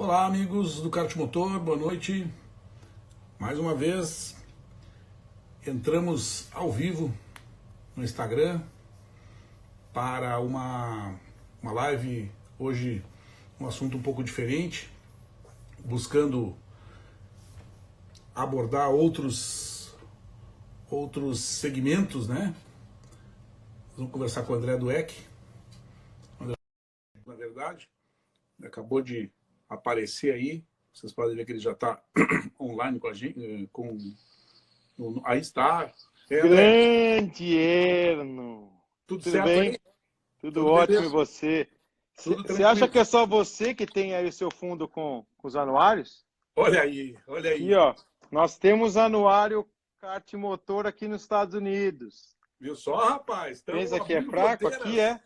Olá, amigos do Kart Motor, boa noite. Mais uma vez, entramos ao vivo no Instagram para uma live hoje, um assunto um pouco diferente, buscando abordar outros segmentos, né? Vamos conversar com o André Dueck. Na verdade, acabou de aparecer aí. Vocês podem ver que ele já está online com a gente. Aí está. Grande Erno! Tudo Tudo certo bem? aí? Tudo Tudo ótimo e beleza? você? Tudo Você acha tranquilo. que é só você que tem aí o seu fundo com os anuários? Olha aí, olha Aqui, aí. ó, nós temos anuário kart motor aqui nos Estados Unidos. Viu só, rapaz? Estamos Pensa que é fraco? Aqui é.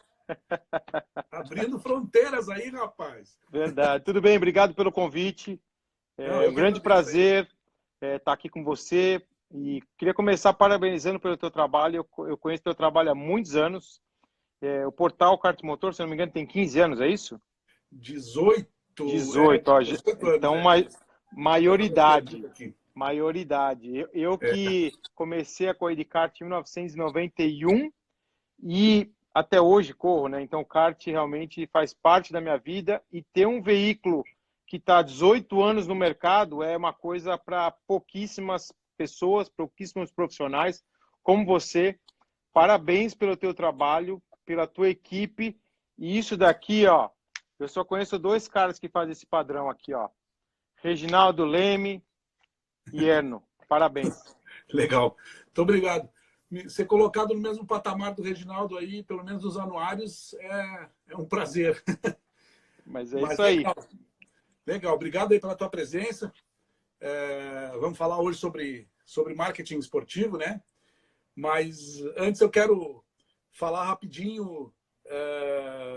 abrindo fronteiras aí, rapaz. Verdade. Tudo bem, obrigado pelo convite. Não, É eu um que grande agradeço aí. prazer estar aqui com você. E queria começar parabenizando pelo teu trabalho. Eu conheço teu trabalho há muitos anos. O portal Kart Motor, se não me engano, tem 15 anos, é isso? 18, 18, ó, 18 anos, então já tá no finalzinho maioridade, aqui. maioridade. Eu que comecei a correr de kart em 1991 e até hoje corro, né? Então o kart realmente faz parte da minha vida e ter um veículo que está 18 anos no mercado é uma coisa para pouquíssimas pessoas, pouquíssimos profissionais como você. Parabéns pelo teu trabalho, pela tua equipe. E isso daqui, ó, eu só conheço dois caras que fazem esse padrão aqui, ó. Reginaldo Leme e Erno. Parabéns. Legal. Muito obrigado. Ser colocado no mesmo patamar do Reginaldo aí, pelo menos dos anuários, é um prazer. Mas é Mas isso aí. legal, legal. Obrigado aí pela tua presença. Vamos falar hoje sobre marketing esportivo, né? Mas antes eu quero falar rapidinho.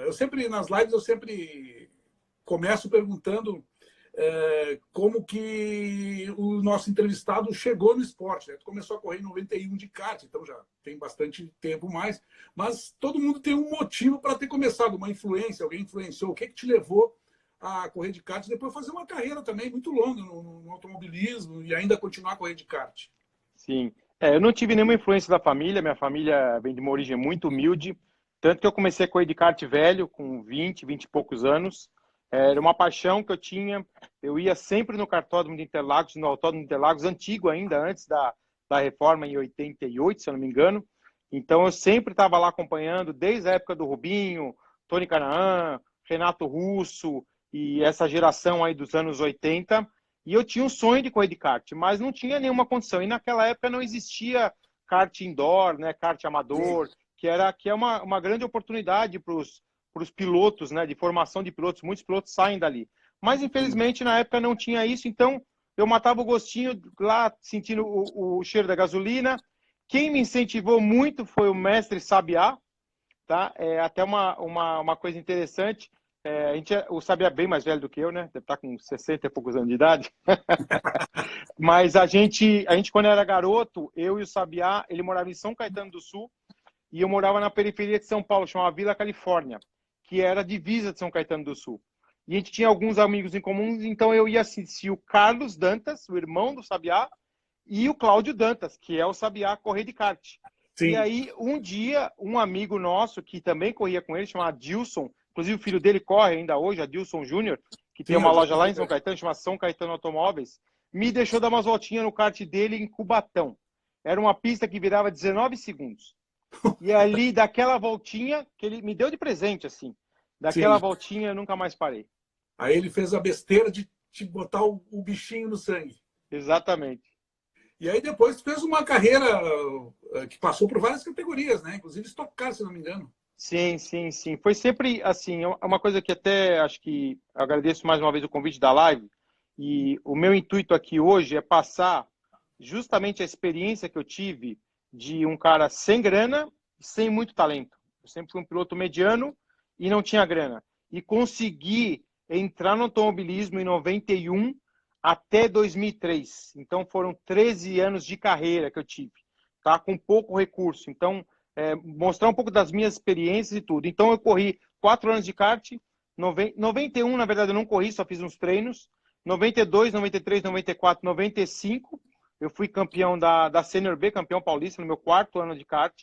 Eu sempre, nas lives, eu sempre começo perguntando como que o nosso entrevistado chegou no esporte. Né? Tu começou a correr em 91 de kart, então já tem bastante tempo mais. Mas todo mundo tem um motivo para ter começado, uma influência, alguém influenciou. O que te levou a correr de kart e depois fazer uma carreira também muito longa no automobilismo e ainda continuar a correr de kart? Sim. Eu não tive nenhuma influência da família. Minha família vem de uma origem muito humilde. Tanto que eu comecei a correr de kart velho, com 20 e poucos anos. Era uma paixão que eu tinha. Eu ia sempre no kartódromo de Interlagos, no autódromo de Interlagos, antigo ainda, antes da reforma em 88, se eu não me engano. Então eu sempre estava lá acompanhando, desde a época do Rubinho, Tony Canaan, Renato Russo e essa geração aí dos anos 80. E eu tinha um sonho de correr de kart, mas não tinha nenhuma condição. E naquela época não existia kart indoor, né, kart amador, que é uma grande oportunidade para os pilotos, né, de formação de pilotos. Muitos pilotos saem dali. Mas infelizmente na época não tinha isso, então eu matava o gostinho lá, sentindo o cheiro da gasolina. Quem me incentivou muito foi o mestre Sabiá, tá? Até uma coisa interessante. O Sabiá é bem mais velho do que eu, né? Deve estar com 60 e poucos anos de idade. Mas a gente, quando era garoto, eu e o Sabiá, ele morava em São Caetano do Sul e eu morava na periferia de São Paulo, chamava Vila Califórnia, que era a divisa de São Caetano do Sul. E a gente tinha alguns amigos em comum, então eu ia assistir o Carlos Dantas, o irmão do Sabiá, e o Cláudio Dantas, que é o Sabiá correr de kart. E Sim, aí, um dia, um amigo nosso, que também corria com ele, chamado Dilson, inclusive o filho dele corre ainda hoje, Adilson Júnior, que tem sim, uma eu já loja lá corri em com São ele. Caetano, chama São Caetano Automóveis, me deixou dar umas voltinhas no kart dele em Cubatão. Era uma pista que virava 19 segundos. E ali, daquela voltinha, que ele me deu de presente, assim, daquela Sim. voltinha eu nunca mais parei. Aí ele fez a besteira de te botar o bichinho no sangue. Exatamente. E aí depois tu fez uma carreira que passou por várias categorias, né? Inclusive Stock Car, se não me engano. Sim, sim, sim. Foi sempre assim, uma coisa que até acho que agradeço mais uma vez o convite da live. E o meu intuito aqui hoje é passar justamente a experiência que eu tive de um cara sem grana e sem muito talento. Eu sempre fui um piloto mediano e não tinha grana. E consegui entrar no automobilismo em 91 até 2003. Então foram 13 anos de carreira que eu tive, tá? Com pouco recurso. Então mostrar um pouco das minhas experiências e tudo. Então, eu corri 4 anos de kart, 91, na verdade, eu não corri, só fiz uns treinos. 92, 93, 94, 95, eu fui campeão da Sênior B, campeão paulista, no meu 4º ano de kart.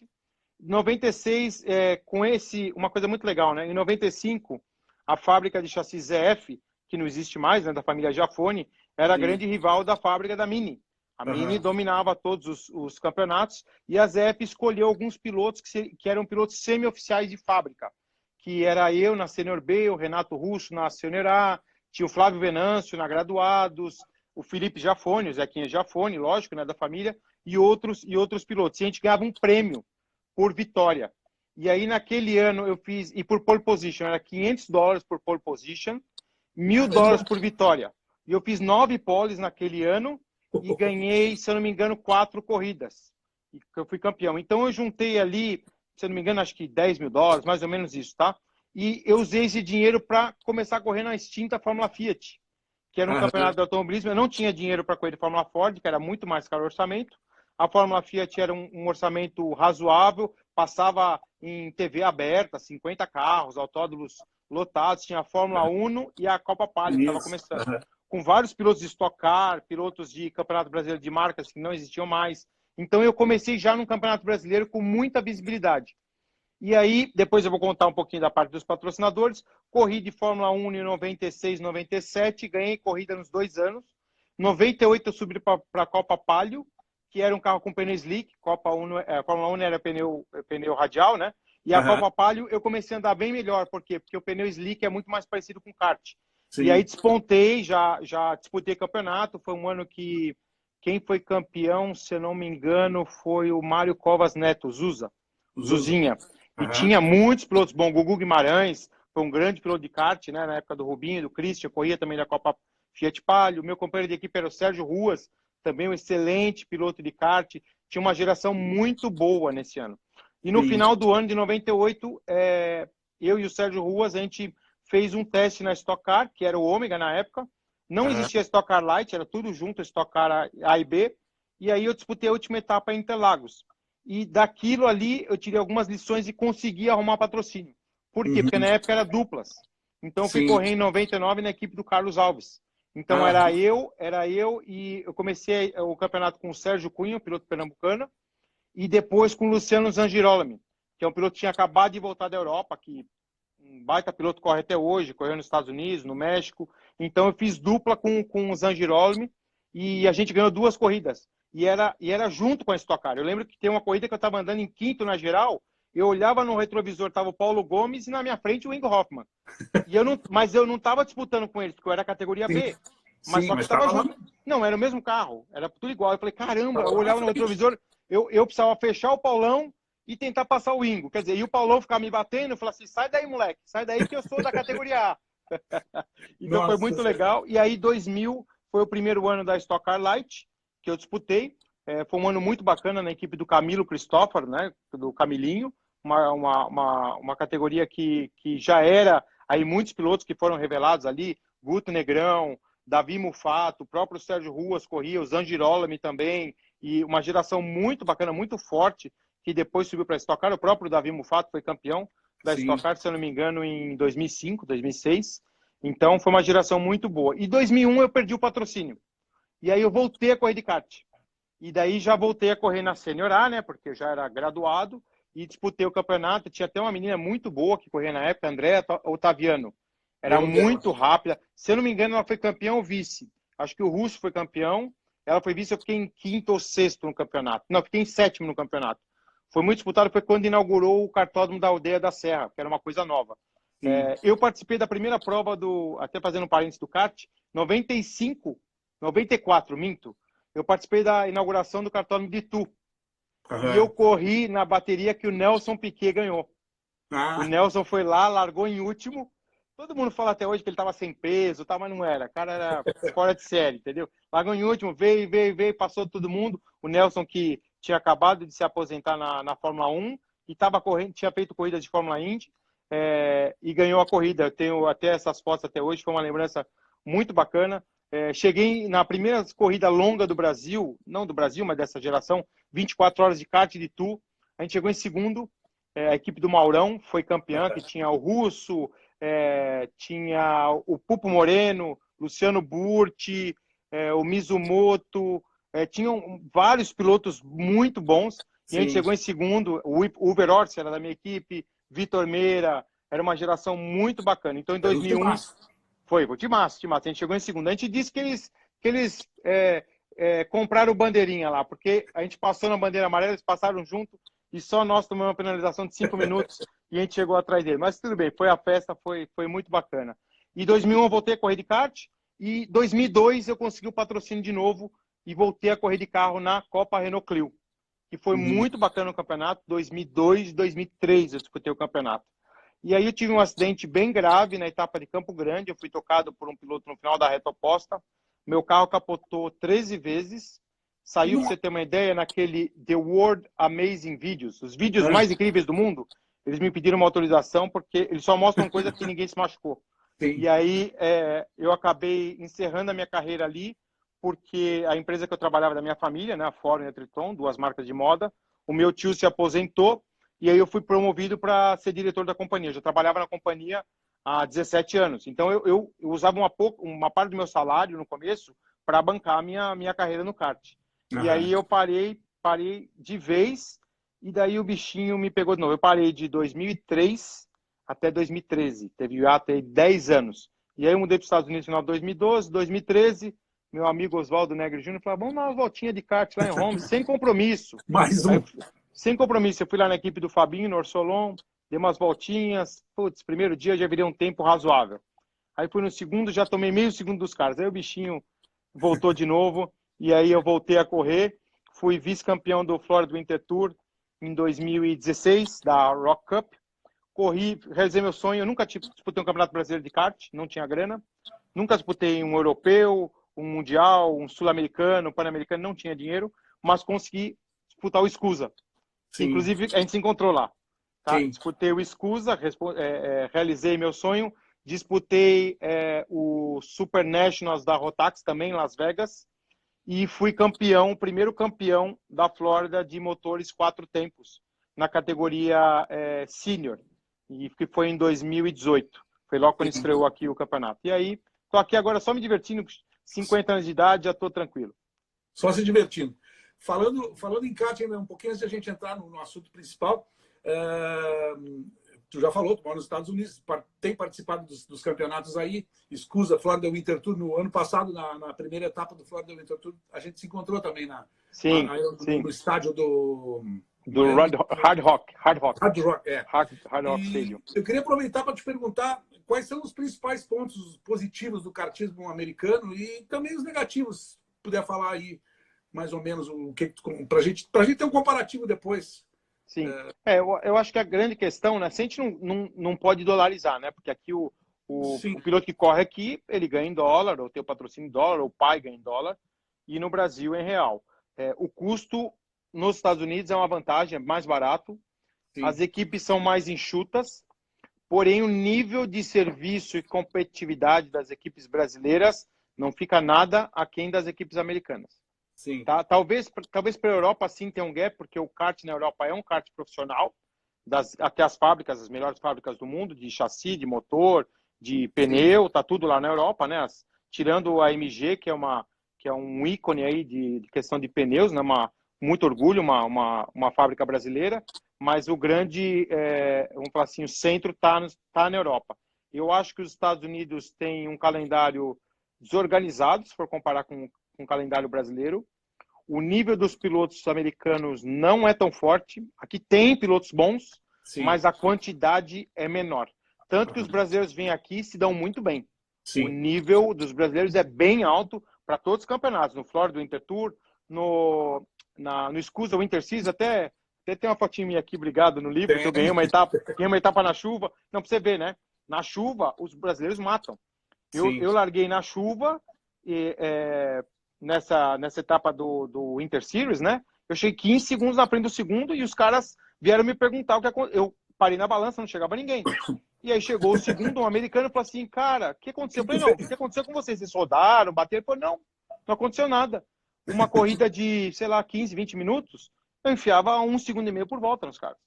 96, uma coisa muito legal, né? Em 95, a fábrica de chassis ZF, que não existe mais, né, da família Jafone, era a grande rival da fábrica da Mini. A Mini dominava todos os campeonatos e a ZF escolheu alguns pilotos que eram pilotos semi-oficiais de fábrica, que era eu na Sênior B, o Renato Russo na Sênior A, tinha o Flávio Venâncio na Graduados, o Felipe Jafone, o Zequinha Jafone, lógico, né, da família, e outros pilotos. E a gente ganhava um prêmio por vitória. E aí, naquele ano, eu fiz, e por pole position, era $500 por pole position, $1.000 por vitória. E eu fiz 9 poles naquele ano e ganhei, se eu não me engano, 4 corridas. E eu fui campeão. Então, eu juntei ali, se eu não me engano, acho que $10.000, mais ou menos isso, tá? E eu usei esse dinheiro para começar a correr na extinta Fórmula Fiat, que era um campeonato de automobilismo. Eu não tinha dinheiro para correr de Fórmula Ford, que era muito mais caro o orçamento. A Fórmula Fiat era um orçamento razoável, passava em TV aberta, 50 carros, autódromos lotados, tinha a Fórmula 1 e a Copa Palio, que estava começando. Com vários pilotos de Stock Car, pilotos de Campeonato Brasileiro de Marcas que não existiam mais. Então eu comecei já no Campeonato Brasileiro com muita visibilidade. E aí, depois eu vou contar um pouquinho da parte dos patrocinadores. Corri de Fórmula 1 em 96, 97, ganhei corrida nos 2 anos. 98 eu subi para a Copa Palio, que era um carro com pneu slick. Fórmula 1 era pneu radial, né? E a Copa Palio eu comecei a andar bem melhor. Por quê? Porque o pneu slick é muito mais parecido com kart. Sim. E aí despontei, já disputei campeonato. Foi um ano que quem foi campeão, se eu não me engano, foi o Mário Covas Neto, Zuzinha. E tinha muitos pilotos bons. Gugu Guimarães foi um grande piloto de kart, né? Na época do Rubinho, do Christian, corria também da Copa Fiat Palio. Meu companheiro de equipe era o Sérgio Ruas, também um excelente piloto de kart. Tinha uma geração muito boa nesse ano. E no final do ano de 98, eu e o Sérgio Ruas, a gente fez um teste na Stock Car, que era o Ômega na época. Não existia Stock Car Light, era tudo junto, Stock Car A e B. E aí eu disputei a última etapa em Interlagos. E daquilo ali eu tirei algumas lições e consegui arrumar patrocínio. Por quê? Porque na época era duplas. Então eu fui correr em 99 na equipe do Carlos Alves. Então era eu e eu comecei o campeonato com o Sérgio Cunha, um piloto pernambucano, e depois com o Luciano Zangirolami, que é um piloto que tinha acabado de voltar da Europa, que um baita piloto, corre até hoje, correu nos Estados Unidos, no México. Então eu fiz dupla com o Zangirolami e a gente ganhou 2 corridas. E era junto com a Stock Car. Eu lembro que tem uma corrida que eu estava andando em quinto na geral, eu olhava no retrovisor, estava o Paulo Gomes e na minha frente o Ingo Hoffmann. Mas eu não estava disputando com eles, porque eu era categoria B. Mas só que estava junto. Não, era o mesmo carro, era tudo igual. Eu falei, caramba, eu olhava no retrovisor, eu precisava fechar o Paulão e tentar passar o Ingo. Quer dizer, e o Paulão ficava me batendo, eu falei assim, sai daí, moleque, sai daí que eu sou da categoria A. Então foi muito legal. E aí 2000 foi o primeiro ano da Stock Car Light, que eu disputei. Foi um ano muito bacana na equipe do Camilo Christopher, né, do Camilinho, uma categoria que já era aí muitos pilotos que foram revelados ali, Guto Negrão, Davi Mufato, o próprio Sérgio Ruas corria, o Zangirolami também, e uma geração muito bacana, muito forte, que depois subiu para a Stock Car. O próprio Davi Mufato foi campeão da Stock Car, se eu não me engano, em 2005, 2006. Então foi uma geração muito boa. E em 2001 eu perdi o patrocínio. E aí eu voltei a correr de kart. E daí já voltei a correr na Sênior A, né? Porque eu já era graduado e disputei o campeonato. Tinha até uma menina muito boa que corria na época, Andréa Otaviano. Era muito rápida. Se eu não me engano, ela foi campeã ou vice. Acho que o Russo foi campeão. Ela foi vice, eu fiquei em quinto ou sexto no campeonato. Não, fiquei em sétimo no campeonato. Foi muito disputado, foi quando inaugurou o cartódromo da Aldeia da Serra, que era uma coisa nova. Eu participei da primeira prova até fazendo um parênteses do kart, 94, minto. Eu participei da inauguração do cartódromo de Itu. E eu corri na bateria que o Nelson Piquet ganhou. O Nelson foi lá, largou em último. Todo mundo fala até hoje que ele estava sem peso, mas não era. O cara era fora de série, entendeu? Largou em último, veio, passou todo mundo. O Nelson, que tinha acabado de se aposentar na Fórmula 1 e tinha feito corridas de Fórmula Indy e ganhou a corrida. Eu tenho até essas fotos até hoje, foi uma lembrança muito bacana. Cheguei na primeira corrida longa do Brasil, não do Brasil, mas dessa geração, 24 horas de kart de Itu. A gente chegou em segundo. A equipe do Maurão foi campeã, que tinha o Russo, tinha o Pupo Moreno, Luciano Burti, o Mizumoto, tinham vários pilotos muito bons, e a gente chegou em segundo, o Uber Orsi era da minha equipe, Vitor Meira, era uma geração muito bacana. Então, em 2001, foi de massa. A gente chegou em segundo. A gente disse que eles compraram bandeirinha lá, porque a gente passou na bandeira amarela, eles passaram junto, e só nós tomamos uma penalização de 5 minutos, e a gente chegou atrás dele. Mas tudo bem, foi a festa, foi muito bacana. Em 2001 eu voltei a correr de kart, e em 2002 eu consegui o patrocínio de novo, e voltei a correr de carro na Copa Renault Clio, que foi muito bacana o campeonato. 2002, 2003 eu disputei o campeonato. E aí eu tive um acidente bem grave na etapa de Campo Grande. Eu fui tocado por um piloto no final da reta oposta. Meu carro capotou 13 vezes. Saiu, para você ter uma ideia, naquele The World Amazing Videos. Os vídeos mais incríveis do mundo. Eles me pediram uma autorização porque eles só mostram coisa que ninguém se machucou. Sim. E aí eu acabei encerrando a minha carreira ali, porque a empresa que eu trabalhava da minha família, né, a Ford e a Triton, 2 marcas de moda, o meu tio se aposentou, e aí eu fui promovido para ser diretor da companhia. Eu já trabalhava na companhia há 17 anos. Então eu usava uma parte do meu salário no começo para bancar a minha carreira no kart. E aí eu parei de vez, e daí o bichinho me pegou de novo. Eu parei de 2003 até 2013. Teve até 10 anos. E aí eu mudei para os Estados Unidos no final de 2012, 2013. Meu amigo Oswaldo Negri Júnior falou: vamos dar uma voltinha de kart lá em Holmes, sem compromisso. Mais um. Sem compromisso. Eu fui lá na equipe do Fabinho, no Orsolon, dei umas voltinhas. Putz, primeiro dia já virei um tempo razoável. Aí fui no segundo, já tomei meio segundo dos caras. Aí o bichinho voltou de novo, e aí eu voltei a correr. Fui vice-campeão do Florida Winter Tour em 2016, da Rock Cup. Corri, realizei meu sonho. Eu nunca disputei um campeonato brasileiro de kart, não tinha grana. Nunca disputei um europeu, um mundial, um sul-americano, um pan-americano, não tinha dinheiro, mas consegui disputar o Escusa. Inclusive, a gente se encontrou lá. Tá? Disputei o Escusa, realizei meu sonho, disputei o Super Nationals da Rotax também, em Las Vegas, e fui campeão, primeiro campeão da Flórida de motores 4 tempos, na categoria Senior, e que foi em 2018. Foi logo quando estreou aqui o campeonato. E aí, estou aqui agora só me divertindo, 50 anos de idade, já estou tranquilo. Só se divertindo. Falando em kart, ainda um pouquinho antes de a gente entrar no assunto principal, tu já falou, tu mora nos Estados Unidos, tem participado dos campeonatos aí, Escusa, Florida Winter Tour. No ano passado, na primeira etapa do Florida Winter Tour, a gente se encontrou também no estádio do Hard Rock Stadium. Eu queria aproveitar para te perguntar quais são os principais pontos positivos do kartismo americano e também os negativos. Se puder falar aí mais ou menos o que para gente ter um comparativo depois. Sim. Eu acho que a grande questão, né? Se a gente não pode dolarizar, né? Porque aqui o piloto que corre aqui, ele ganha em dólar, ou tem o patrocínio em dólar, ou o pai ganha em dólar, e no Brasil em real. O custo nos Estados Unidos é uma vantagem, é mais barato. Sim. As equipes são mais enxutas, porém o nível de serviço e competitividade das equipes brasileiras não fica nada aquém das equipes americanas. Sim. Tá? Talvez para a Europa sim tenha um gap, porque o kart na Europa é um kart profissional, até as fábricas, as melhores fábricas do mundo, de chassi, de motor, de pneu, tá tudo lá na Europa, né? Tirando a MG, que é um ícone aí de questão de pneus, né? Muito orgulho, uma fábrica brasileira, mas o grande, vamos falar assim, o centro tá na Europa. Eu acho que os Estados Unidos têm um calendário desorganizado, se for comparar com o calendário brasileiro. O nível dos pilotos americanos não é tão forte. Aqui tem pilotos bons, sim, mas a quantidade é menor. Tanto que os brasileiros vêm aqui e se dão muito bem. Sim. O nível dos brasileiros é bem alto para todos os campeonatos. No Florida Winter Tour, no Escusa Winter Series, até tem uma fotinha minha aqui, obrigado, no livro, que eu ganhei uma etapa na chuva. Não, para você ver, né? Na chuva, os brasileiros matam. Eu larguei na chuva e... Nessa etapa do Winter Series, né? Eu cheguei 15 segundos na frente do segundo e os caras vieram me perguntar o que aconteceu. Eu parei na balança, não chegava ninguém. E aí chegou o segundo, um americano, e falou assim, cara, o que aconteceu? Eu falei, não, o que aconteceu com vocês? Vocês rodaram, bateram? Ele falou, não aconteceu nada. Uma corrida de, sei lá, 15, 20 minutos, eu enfiava 1,5 segundos por volta nos caras.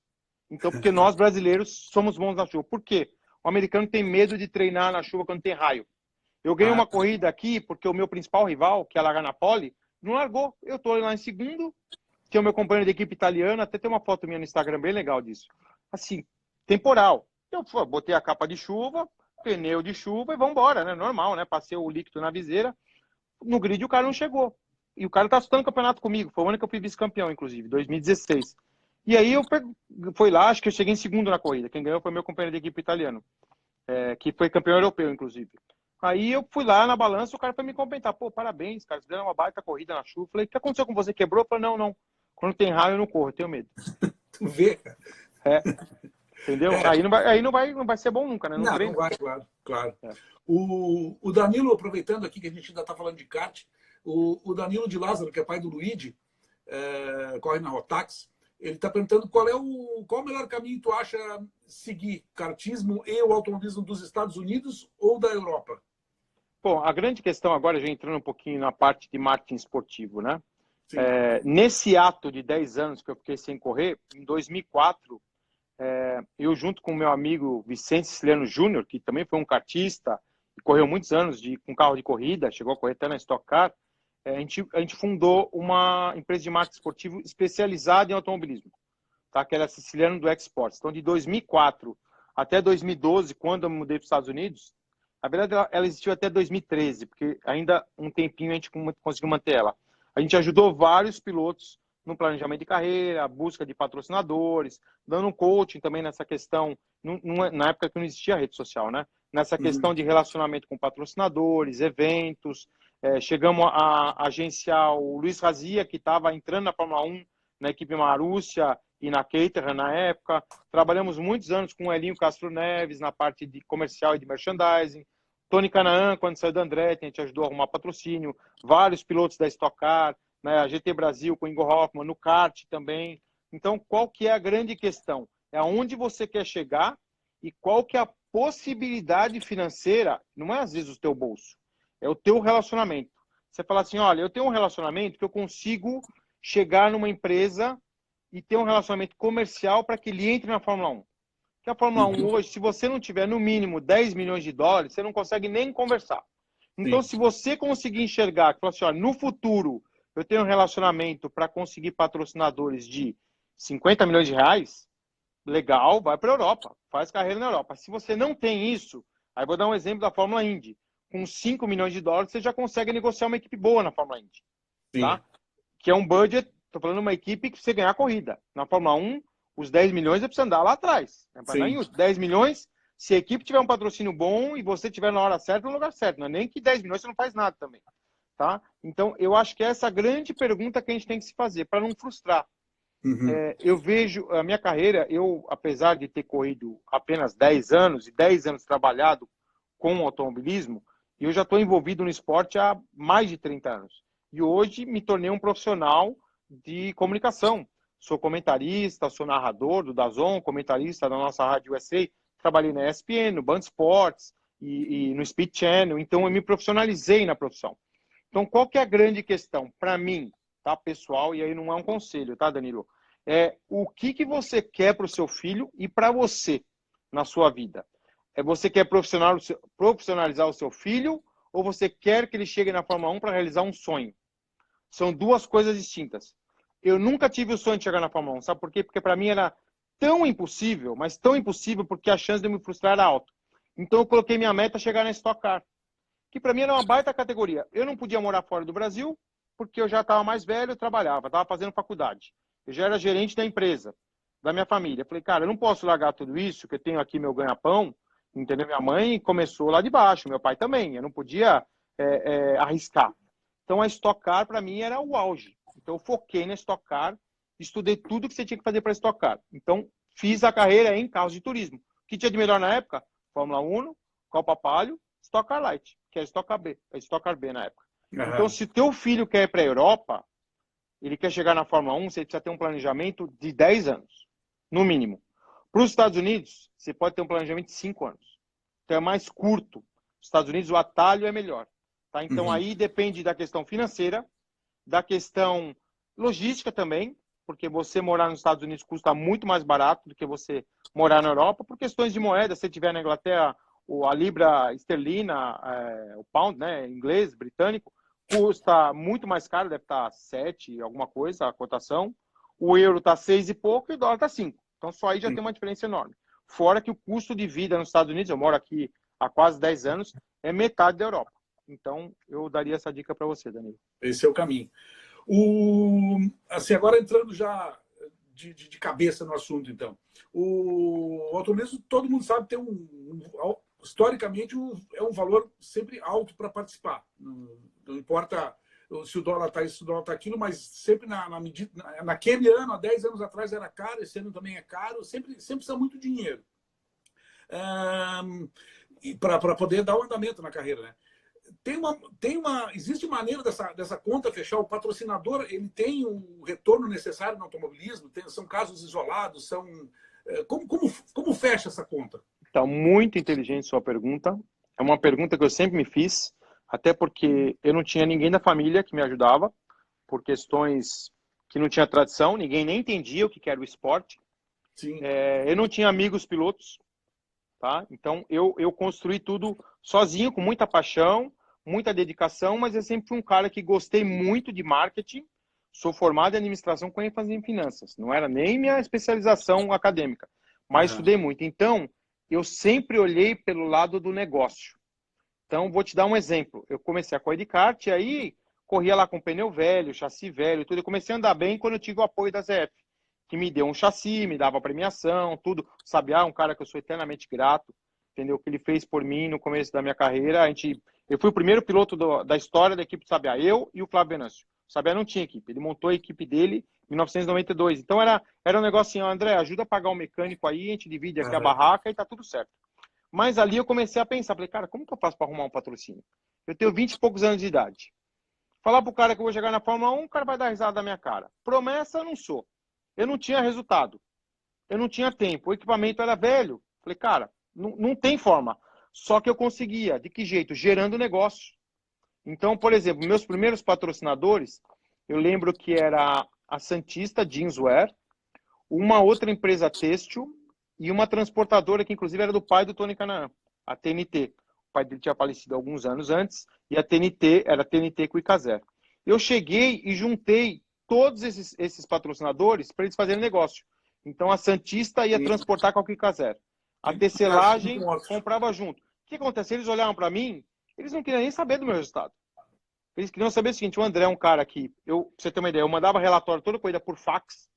Então, porque nós brasileiros somos bons na chuva. Por quê? O americano tem medo de treinar na chuva quando tem raio. Eu ganhei uma corrida aqui porque o meu principal rival, que é a largar na pole, não largou. Eu estou lá em segundo, tinha o meu companheiro de equipe italiano, até tem uma foto minha no Instagram bem legal disso. Assim, temporal. Eu botei a capa de chuva, pneu de chuva e vamos embora, né? Normal, né? Passei o líquido na viseira. No grid o cara não chegou. E o cara tá disputando o campeonato comigo. Foi o ano que eu fui vice-campeão, inclusive, 2016. E aí eu fui lá, acho que eu cheguei em segundo na corrida. Quem ganhou foi meu companheiro de equipe italiano, que foi campeão europeu, inclusive. Aí eu fui lá na balança, o cara foi me comentar. Pô, parabéns, cara, você deu uma baita corrida na chuva. Falei, o que aconteceu com você? Quebrou? Eu falei, não. Quando tem raio eu não corro, eu tenho medo. Tu vê, cara. Entendeu? Aí não vai ser bom nunca, né? Não vai, claro. É. O Danilo, aproveitando aqui que a gente ainda está falando de kart, o Danilo de Lázaro, que é pai do Luigi, corre na Rotax, ele está perguntando qual o melhor caminho tu acha seguir, kartismo e o automobilismo dos Estados Unidos ou da Europa? Bom, a grande questão agora, já entrando um pouquinho na parte de marketing esportivo, né? Nesse ato de 10 anos que eu fiquei sem correr, em 2004, eu junto com o meu amigo Vicente Siciliano Júnior, que também foi um kartista, correu muitos anos com carro de corrida, chegou a correr até na Stock Car, a gente fundou uma empresa de marketing esportivo especializada em automobilismo, tá? Que era a Siciliano do Exports. Então, de 2004 até 2012, quando eu me mudei para os Estados Unidos, na verdade ela existiu até 2013, porque ainda um tempinho a gente conseguiu manter ela. A gente ajudou vários pilotos no planejamento de carreira, busca de patrocinadores, dando um coaching também nessa questão, na época que não existia rede social, né? Nessa questão de relacionamento com patrocinadores, eventos. Chegamos a agenciar o Luiz Razia, que estava entrando na Fórmula 1, na equipe Marúcia e na Caterham na época. Trabalhamos muitos anos com o Elinho Castro Neves na parte de comercial e de merchandising. Tony Canaan, quando saiu da Andretti, a gente ajudou a arrumar patrocínio. Vários pilotos da Stock Car, né, a GT Brasil com o Ingo Hoffmann, no kart também. Então, qual que é a grande questão? É aonde você quer chegar e qual que é a possibilidade financeira, não é às vezes o teu bolso, é o teu relacionamento. Você fala assim, olha, eu tenho um relacionamento que eu consigo chegar numa empresa e ter um relacionamento comercial para que ele entre na Fórmula 1. Porque a Fórmula 1 hoje, se você não tiver no mínimo 10 milhões de dólares, você não consegue nem conversar. Então, se você conseguir enxergar, que fala assim, olha, no futuro eu tenho um relacionamento para conseguir patrocinadores de 50 milhões de reais, legal, vai para a Europa, faz carreira na Europa. Se você não tem isso, aí vou dar um exemplo da Fórmula Indy. Com 5 milhões de dólares, você já consegue negociar uma equipe boa na Fórmula Indy. Tá? Que é um budget, estou falando de uma equipe que você ganhar a corrida. Na Fórmula 1, os 10 milhões você precisa andar lá atrás. Os 10 milhões, se a equipe tiver um patrocínio bom e você tiver na hora certa, no lugar certo. Não é nem que 10 milhões você não faz nada também. Tá? Então, eu acho que é essa grande pergunta que a gente tem que se fazer, para não frustrar. Eu vejo a minha carreira, apesar de ter corrido apenas 10 anos, e 10 anos trabalhado com o automobilismo, eu já estou envolvido no esporte há mais de 30 anos. E hoje me tornei um profissional de comunicação. Sou comentarista, sou narrador do DAZN, comentarista da nossa Rádio USA, trabalhei na ESPN, no Band Sports e no Speed Channel, então eu me profissionalizei na profissão. Então, qual que é a grande questão? Para mim, tá, pessoal, e aí não é um conselho, tá, Danilo? O que você quer para o seu filho e para você na sua vida? Você quer profissionalizar o seu filho ou você quer que ele chegue na Fórmula 1 para realizar um sonho? São duas coisas distintas. Eu nunca tive o sonho de chegar na Fórmula 1, sabe por quê? Porque para mim era tão impossível, mas tão impossível porque a chance de eu me frustrar era alta. Então eu coloquei minha meta chegar na Stock Car, que para mim era uma baita categoria. Eu não podia morar fora do Brasil, porque eu já estava mais velho, eu trabalhava, estava fazendo faculdade. Eu já era gerente da empresa, da minha família. Eu falei, cara, eu não posso largar tudo isso, que eu tenho aqui meu ganha-pão, entendeu? Minha mãe começou lá de baixo, meu pai também. Eu não podia arriscar. Então a Stock Car, para mim, era o auge. Então eu foquei na Stock Car, estudei tudo que você tinha que fazer para Stock Car. Então fiz a carreira em carros de turismo. O que tinha de melhor na época? Fórmula 1, Copa Palio, Stock Car Light, que é Stock Car B na época. Então, se teu filho quer ir para a Europa, ele quer chegar na Fórmula 1, você precisa ter um planejamento de 10 anos, no mínimo. Para os Estados Unidos, você pode ter um planejamento de 5 anos. Então, é mais curto. Nos Estados Unidos, o atalho é melhor. Tá? Então, aí depende da questão financeira, da questão logística também, porque você morar nos Estados Unidos custa muito mais barato do que você morar na Europa, por questões de moeda. Se você estiver na Inglaterra, a libra esterlina, o pound, né, inglês, britânico, custa muito mais caro, deve estar 7, alguma coisa, a cotação. O euro está 6 e pouco e o dólar está 5. Então, só aí já tem uma diferença enorme. Fora que o custo de vida nos Estados Unidos, eu moro aqui há quase 10 anos, é metade da Europa. Então, eu daria essa dica para você, Danilo. Esse é o caminho. Assim, agora entrando já de cabeça no assunto, então. O automobilismo, todo mundo sabe, tem historicamente, é um valor sempre alto para participar. Não importa se o dólar está isso, se o dólar está aquilo, mas sempre naquele ano, há 10 anos atrás, era caro, esse ano também é caro, sempre precisa muito dinheiro. Para poder dar o andamento na carreira, né? Existe maneira dessa conta fechar? O patrocinador, ele tem o retorno necessário no automobilismo? São casos isolados? Como fecha essa conta? Então, muito inteligente sua pergunta. É uma pergunta que eu sempre me fiz, até porque eu não tinha ninguém da família que me ajudava, por questões que não tinha tradição, ninguém nem entendia o que era o esporte. Sim. Eu não tinha amigos pilotos, tá? Então, eu construí tudo sozinho, com muita paixão, muita dedicação, mas eu sempre fui um cara que gostei muito de marketing. Sou formado em administração com ênfase em finanças. Não era nem minha especialização acadêmica, mas estudei muito. Então, eu sempre olhei pelo lado do negócio. Então, vou te dar um exemplo. Eu comecei a correr de kart, e aí corria lá com pneu velho, chassi velho, tudo. Eu comecei a andar bem quando eu tive o apoio da ZF, que me deu um chassi, me dava premiação, tudo. Sabiá, um cara que eu sou eternamente grato, entendeu? O que ele fez por mim no começo da minha carreira. Eu fui o primeiro piloto da história da equipe do Sabiá, eu e o Flávio Venâncio. O Sabiá não tinha equipe, ele montou a equipe dele em 1992. Então era um negócio assim, André, ajuda a pagar o mecânico aí, a gente divide aqui a barraca e tá tudo certo. Mas ali eu comecei a pensar, falei, cara, como que eu faço para arrumar um patrocínio? Eu tenho 20 e poucos anos de idade. Falar pro cara que eu vou chegar na Fórmula 1, o cara vai dar risada da minha cara. Promessa, eu não sou. Eu não tinha resultado. Eu não tinha tempo. O equipamento era velho. Falei, cara, não tem forma. Só que eu conseguia. De que jeito? Gerando negócio. Então, por exemplo, meus primeiros patrocinadores, eu lembro que era a Santista Jeanswear, uma outra empresa têxtil e uma transportadora que, inclusive, era do pai do Tony Canaan, a TNT. O pai dele tinha falecido alguns anos antes, e a TNT era a TNT Quick-Zero. Eu cheguei e juntei todos esses patrocinadores para eles fazerem negócio. Então, a Santista ia transportar com a Quick-Zero. A tecelagem comprava junto. O que acontece? Eles olhavam para mim, eles não queriam nem saber do meu resultado. Eles queriam saber o seguinte, o André é um cara que, pra você ter uma ideia, eu mandava relatório toda corrida por fax.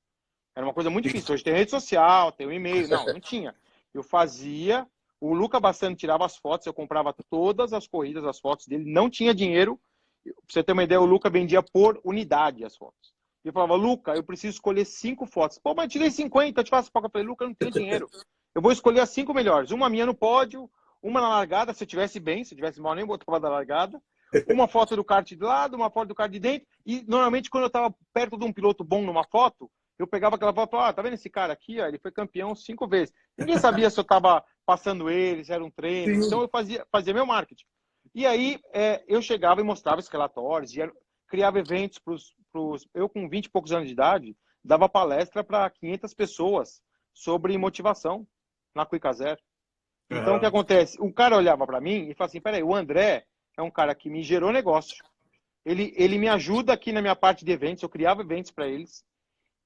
Era uma coisa muito difícil. Hoje tem rede social, tem o e-mail. Não tinha. Eu fazia, o Luca Bassani tirava as fotos, eu comprava todas as corridas, as fotos dele, não tinha dinheiro. Pra você ter uma ideia, o Luca vendia por unidade as fotos. E eu falava, Luca, eu preciso escolher 5 fotos. Pô, mas tirei 50, eu te faço foto. Eu falei, Luca, eu não tenho dinheiro. Eu vou escolher as 5 melhores. Uma minha no pódio, uma na largada, se eu tivesse bem, se eu tivesse mal, nem botava da largada. Uma foto do kart de lado, uma foto do kart de dentro. E normalmente, quando eu estava perto de um piloto bom numa foto, eu pegava aquela foto e falava, tá vendo esse cara aqui? Ó, ele foi campeão 5 vezes. Ninguém sabia se eu estava passando ele, se era um treino. Então eu fazia meu marketing. E aí eu chegava e mostrava esses relatórios, criava eventos eu com 20 e poucos anos de idade, dava palestra para 500 pessoas sobre motivação na Quick-Zero. Então o que acontece? O cara olhava para mim e falava assim, peraí, o André é um cara que me gerou negócio. Ele me ajuda aqui na minha parte de eventos, eu criava eventos para eles.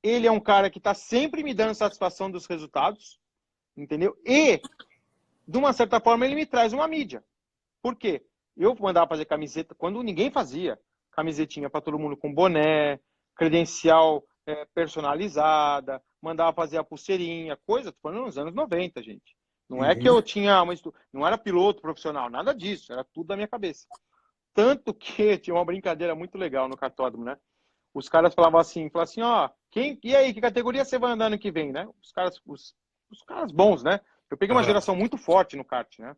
Ele é um cara que está sempre me dando satisfação dos resultados, entendeu? E, de uma certa forma, ele me traz uma mídia. Por quê? Eu mandava fazer camiseta quando ninguém fazia. Camisetinha para todo mundo com boné, credencial personalizada, mandava fazer a pulseirinha, coisa, tô falando nos anos 90, gente. Não é que eu tinha não era piloto profissional, nada disso, era tudo da minha cabeça. Tanto que tinha uma brincadeira muito legal no cartódromo, né? Os caras falavam assim, ó, e aí, que categoria você vai andar ano que vem, né? Os caras bons, né? Eu peguei uma geração muito forte no kart, né?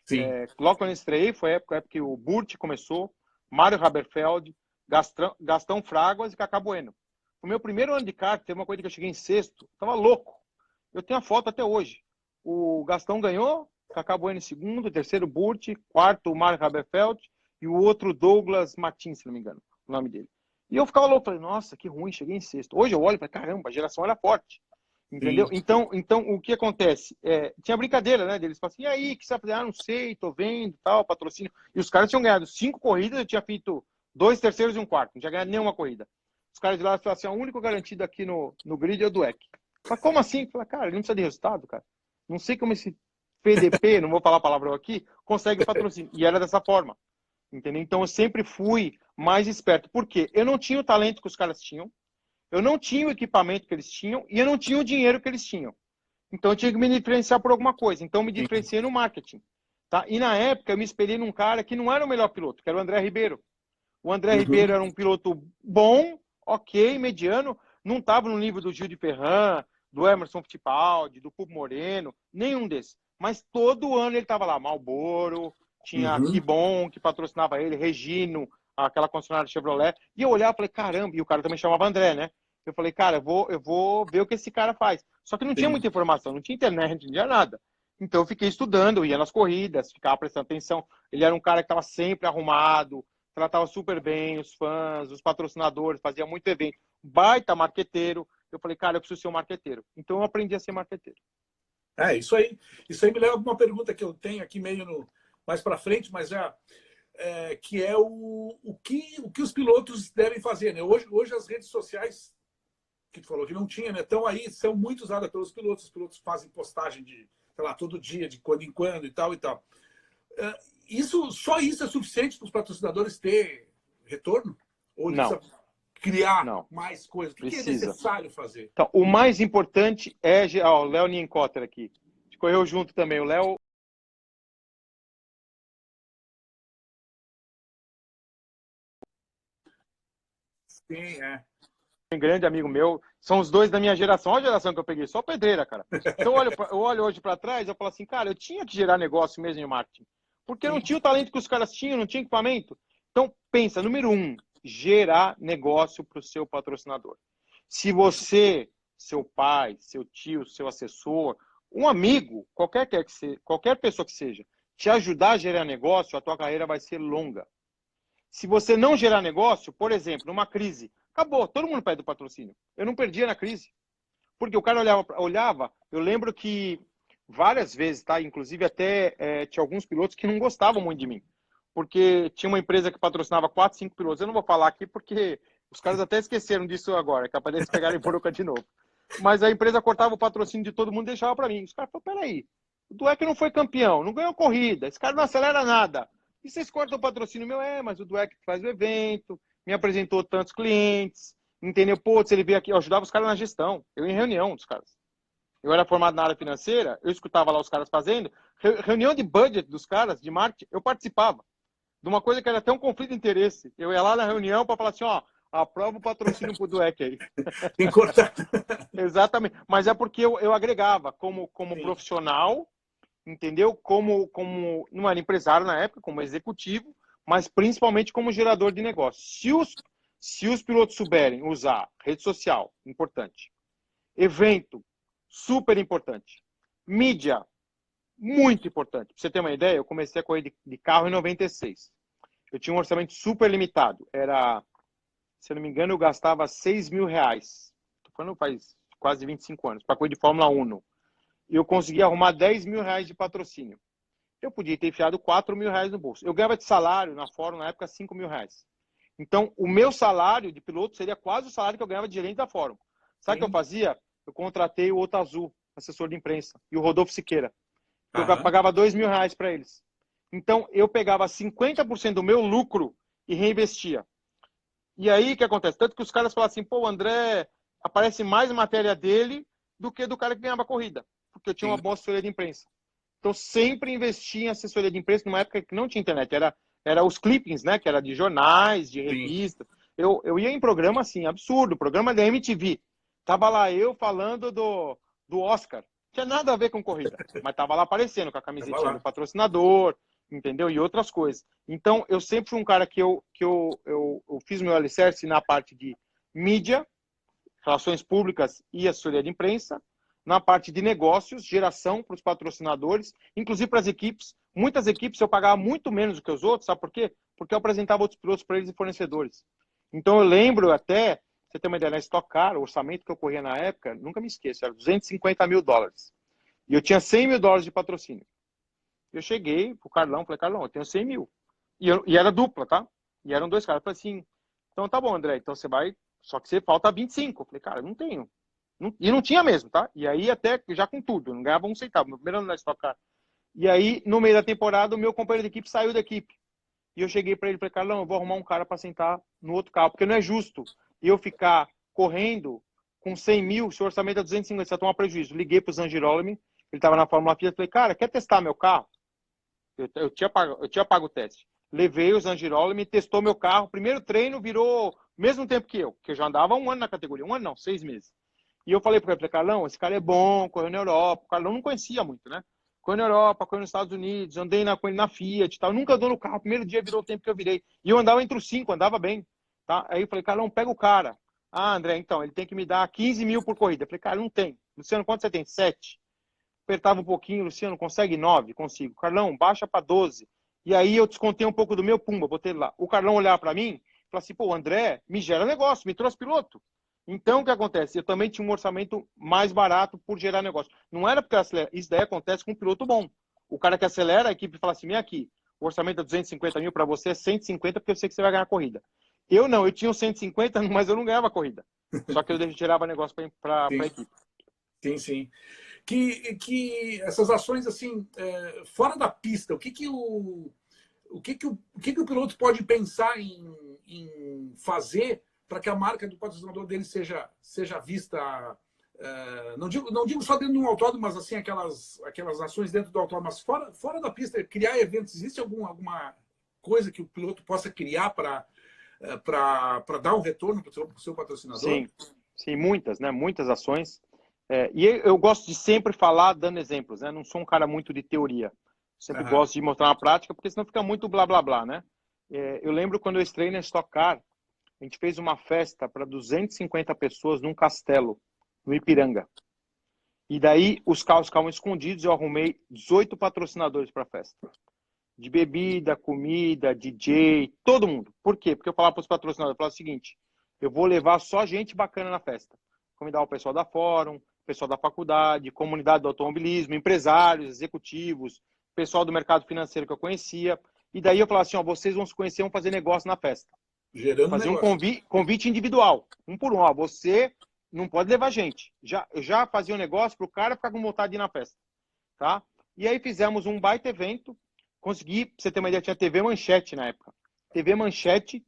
Sim. Logo quando eu estreiei, foi a época que o Burt começou, Mário Haberfeld, Gastão Fraguas e Cacá Bueno. No meu primeiro ano de kart, teve uma coisa que eu cheguei em sexto, tava louco. Eu tenho a foto até hoje. O Gastão ganhou, Cacá Bueno em segundo, terceiro Burt, quarto o Mário Haberfeld e o outro Douglas Martins, se não me engano, o nome dele. E eu ficava louco, falei, nossa, que ruim, cheguei em sexto. Hoje eu olho e falei, caramba, a geração era forte. Entendeu? Sim. Então o que acontece? Tinha brincadeira, né? Deles falavam assim, e aí, o que você vai fazer? Ah, não sei, tô vendo, tal, patrocínio. E os caras tinham ganhado 5 corridas, eu tinha feito 2 terceiros e um quarto, não tinha ganhado nenhuma corrida. Os caras de lá falaram assim, o único garantido aqui no grid é o Dweck. Mas como assim? Eu falei, cara, ele não precisa de resultado, cara. Não sei como esse PDP, não vou falar a palavra aqui, consegue patrocínio. E era dessa forma. Entendeu? Então eu sempre fui mais esperto. Por quê? Eu não tinha o talento que os caras tinham, eu não tinha o equipamento que eles tinham e eu não tinha o dinheiro que eles tinham. Então eu tinha que me diferenciar por alguma coisa. Então eu me Sim. diferenciei no marketing. Tá? E na época eu me espelhei num cara que não era o melhor piloto, que era o André Ribeiro. O André Ribeiro Uhum. era um piloto bom, ok, mediano, não estava no nível do Gil de Ferran, do Emerson Fittipaldi, do Pupo Moreno, nenhum desses. Mas todo ano ele estava lá, Marlboro, tinha Que Uhum. Bom, que patrocinava ele, Regino, aquela concessionária Chevrolet. E eu olhava e falei, caramba, e o cara também chamava André, né? Eu falei, cara, eu vou ver o que esse cara faz. Só que não tinha Sim. muita informação, não tinha internet, não tinha nada. Então eu fiquei estudando, ia nas corridas, ficava prestando atenção. Ele era um cara que estava sempre arrumado, tratava super bem os fãs, os patrocinadores, fazia muito evento. Baita marqueteiro. Eu falei, cara, eu preciso ser um marqueteiro. Então eu aprendi a ser marqueteiro. É, isso aí. Isso aí me leva a uma pergunta que eu tenho aqui meio mais para frente, mas que é o que os pilotos devem fazer, né? Hoje as redes sociais, que tu falou que não tinha, né? Estão aí, são muito usadas pelos pilotos. Os pilotos fazem postagem de, sei lá, todo dia, de quando em quando e tal e tal. Só isso é suficiente para os patrocinadores ter retorno? Ou ele Não, precisa criar não. mais coisas? O que é Precisa. necessário fazer? Então, o mais importante é... Ó, o Léo Nienkotter aqui. A gente correu junto também. O Léo... Sim, é. Um grande amigo meu. São os dois da minha geração. Olha a geração que eu peguei. Só pedreira, cara. Então, eu olho hoje para trás e eu falo assim, cara, eu tinha que gerar negócio mesmo em marketing. Porque não Sim, tinha o talento que os caras tinham, não tinha equipamento. Então, pensa, número 1, gerar negócio para o seu patrocinador. Se você, seu pai, seu tio, seu assessor, um amigo, qualquer pessoa que seja, te ajudar a gerar negócio, a tua carreira vai ser longa. Se você não gerar negócio, por exemplo, numa crise, acabou, todo mundo perde o patrocínio. Eu não perdia na crise. Porque o cara olhava, eu lembro que várias vezes, tá? Inclusive até tinha alguns pilotos que não gostavam muito de mim. Porque tinha uma empresa que patrocinava 4, 5 pilotos. Eu não vou falar aqui porque os caras até esqueceram disso agora, é capaz deles pegarem boca de novo. Mas a empresa cortava o patrocínio de todo mundo e deixava para mim. Os caras falaram, peraí, o Dweck não foi campeão, não ganhou corrida, esse cara não acelera nada. E vocês cortam o patrocínio meu? Mas o Dweck faz o evento, me apresentou tantos clientes, entendeu? Pô, se ele veio aqui, eu ajudava os caras na gestão, eu ia em reunião dos caras. Eu era formado na área financeira, eu escutava lá os caras fazendo, reunião de budget dos caras, de marketing, eu participava de uma coisa que era até um conflito de interesse. Eu ia lá na reunião para falar assim, ó, aprova o patrocínio pro Dweck aí. tem que cortar. Exatamente. Mas é porque eu agregava como Sim, profissional, entendeu? Não era empresário na época, como executivo, mas principalmente como gerador de negócio. Se os pilotos souberem usar rede social, importante. Evento, super importante. Mídia, muito importante. Pra você ter uma ideia, eu comecei a correr de carro em 96. Eu tinha um orçamento super limitado. Se eu não me engano, eu gastava R$ 6.000. Tô falando faz quase 25 anos, para correr de Fórmula 1. E eu consegui arrumar R$ 10.000 de patrocínio. Eu podia ter enfiado R$ 4.000 no bolso. Eu ganhava de salário na Fórmula, na época, R$ 5.000. Então, o meu salário de piloto seria quase o salário que eu ganhava de gerente da Fórmula. Sabe o que eu sim. fazia? Eu contratei o Otto Azul, assessor de imprensa, e o Rodolfo Siqueira. Eu Aham. pagava R$ 2.000 para eles. Então, eu pegava 50% do meu lucro e reinvestia. E aí, o que acontece? Tanto que os caras falam assim, pô, o André, aparece mais matéria dele do que do cara que ganhava a corrida. Porque eu tinha uma Sim, boa assessoria de imprensa. Então, sempre investi em assessoria de imprensa numa época que não tinha internet. Era os clippings, né? Que era de jornais, de sim. revistas. Eu ia em programa, assim, absurdo. Programa da MTV. Tava lá eu falando do Oscar. Não tinha nada a ver com corrida. Mas tava lá aparecendo com a Vai camisetinha do lá. patrocinador, entendeu? E outras coisas. Então, eu sempre fui um cara que eu fiz meu alicerce na parte de mídia, relações públicas e assessoria de imprensa, na parte de negócios, geração para os patrocinadores, inclusive para as equipes. Muitas equipes eu pagava muito menos do que os outros, sabe por quê? Porque eu apresentava outros pilotos para eles e fornecedores. Então eu lembro até, você tem uma ideia, na Stock Car, o orçamento que eu corria na época, nunca me esqueço, era $250 mil. E eu tinha $100 mil de patrocínio. Eu cheguei pro Carlão, falei, Carlão, eu tenho 100 mil. E era dupla, tá? E eram dois caras. Eu falei assim, então tá bom, André, então você vai, só que você falta 25. Eu falei, cara, não tenho. E não tinha mesmo, tá? E aí até, já com tudo, eu não ganhava um centavo, meu primeiro ano na Stock Car. E aí, no meio da temporada, o meu companheiro de equipe saiu da equipe. E eu cheguei para ele e falei, Carlão, eu vou arrumar um cara para sentar no outro carro, porque não é justo eu ficar correndo com 100 mil, se o orçamento é 250, você vai tomar prejuízo. Liguei para o Zangirolami, ele estava na Fórmula Fiat, falei, cara, quer testar meu carro? Eu tinha pago o teste. Levei o Zangirolami, testou meu carro, primeiro treino virou mesmo tempo que eu já andava um ano na categoria, um ano não, 6 meses. E eu falei para ele, Carlão, esse cara é bom, correu na Europa, o Carlão não conhecia muito, né? Correu na Europa, correu nos Estados Unidos, andei com ele na Fiat e tal. Nunca andou no carro. Primeiro dia virou o tempo que eu virei. E eu andava entre os 5, andava bem. Tá? Aí eu falei, Carlão, pega o cara. Ah, André, então, ele tem que me dar 15 mil por corrida. Eu falei, cara, não tem. Luciano, quanto você tem? 7. Apertava um pouquinho, Luciano, consegue 9? Consigo. Carlão, baixa para 12. E aí eu descontei um pouco do meu, pumba, botei lá. O Carlão olhava para mim e falou assim, pô, o André me gera negócio, me trouxe piloto. Então, o que acontece? Eu também tinha um orçamento mais barato por gerar negócio. Não era porque acelera. Isso daí acontece com um piloto bom. O cara que acelera, a equipe fala assim, vem aqui, o orçamento é 250 mil, para você é 150 porque eu sei que você vai ganhar a corrida. Eu não, eu tinha os 150, mas eu não ganhava a corrida. Só que eu gerava negócio para a equipe. Sim, sim. Que essas ações, assim, fora da pista, o que o piloto pode pensar em fazer para que a marca do patrocinador dele seja vista, não digo só dentro de um autódromo, mas assim, aquelas ações dentro do autódromo, mas fora da pista, criar eventos. Existe alguma coisa que o piloto possa criar para dar um retorno para o seu patrocinador? Sim, muitas, né? Muitas ações. E eu gosto de sempre falar dando exemplos, né? Não sou um cara muito de teoria. Sempre gosto de mostrar na prática, porque senão fica muito blá blá blá, né? Eu lembro quando eu estrei na Stock Car, a gente fez uma festa para 250 pessoas num castelo, no Ipiranga. E daí os carros ficavam escondidos e eu arrumei 18 patrocinadores para a festa. De bebida, comida, DJ, todo mundo. Por quê? Porque eu falava para os patrocinadores, eu falava o seguinte, eu vou levar só gente bacana na festa. Convidar o pessoal da Fórum, pessoal da faculdade, comunidade do automobilismo, empresários, executivos, pessoal do mercado financeiro que eu conhecia. E daí eu falava assim, ó, vocês vão se conhecer, vão fazer negócio na festa. Gerando fazer negócio. Um convite individual, um por um. Ó, você não pode levar gente. Eu já fazia um negócio para o cara ficar com vontade de ir na festa. Tá? E aí fizemos um baita evento. Consegui, pra você ter uma ideia, tinha TV Manchete na época. TV Manchete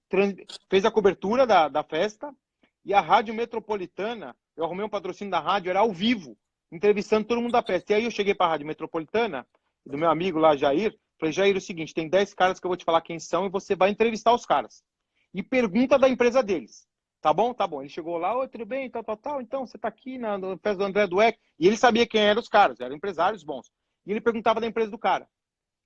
fez a cobertura da festa e a Rádio Metropolitana, eu arrumei um patrocínio da rádio, era ao vivo, entrevistando todo mundo da festa. E aí eu cheguei para a Rádio Metropolitana, do meu amigo lá, Jair, falei, Jair, é o seguinte, tem 10 caras que eu vou te falar quem são e você vai entrevistar os caras. E pergunta da empresa deles. Tá bom? Tá bom. Ele chegou lá, oi, tudo bem, tal. Então, você tá aqui na festa do André Dueck. E ele sabia quem eram os caras, eram empresários bons. E ele perguntava da empresa do cara.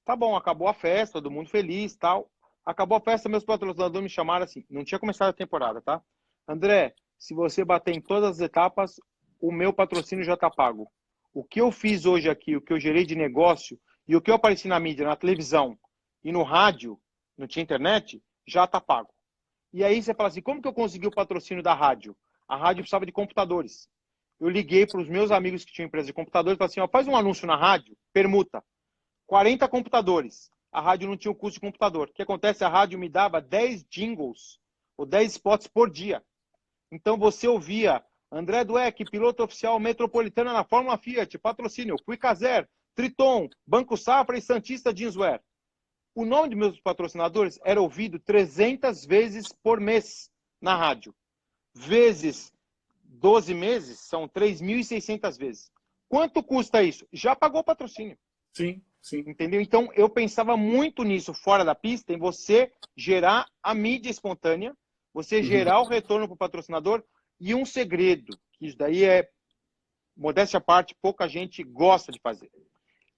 Tá bom, acabou a festa, todo mundo feliz, tal. Acabou a festa, meus patrocinadores me chamaram assim, não tinha começado a temporada, tá? André, se você bater em todas as etapas, o meu patrocínio já tá pago. O que eu fiz hoje aqui, o que eu gerei de negócio e o que eu apareci na mídia, na televisão e no rádio, não tinha internet, já tá pago. E aí você fala assim, como que eu consegui o patrocínio da rádio? A rádio precisava de computadores. Eu liguei para os meus amigos que tinham empresa de computadores e falei assim, ó, faz um anúncio na rádio, permuta. 40 computadores. A rádio não tinha o custo de computador. O que acontece? A rádio me dava 10 jingles ou 10 spots por dia. Então você ouvia André Dueck, piloto oficial metropolitana na Fórmula Fiat, patrocínio, Quick-Azer, Triton, Banco Safra e Santista Jeanswear. O nome de meus patrocinadores era ouvido 300 vezes por mês na rádio. Vezes 12 meses, são 3.600 vezes. Quanto custa isso? Já pagou o patrocínio. Sim. Entendeu? Então, eu pensava muito nisso fora da pista, em você gerar a mídia espontânea, você gerar o retorno para o patrocinador e um segredo, que isso daí é, modéstia à parte, pouca gente gosta de fazer,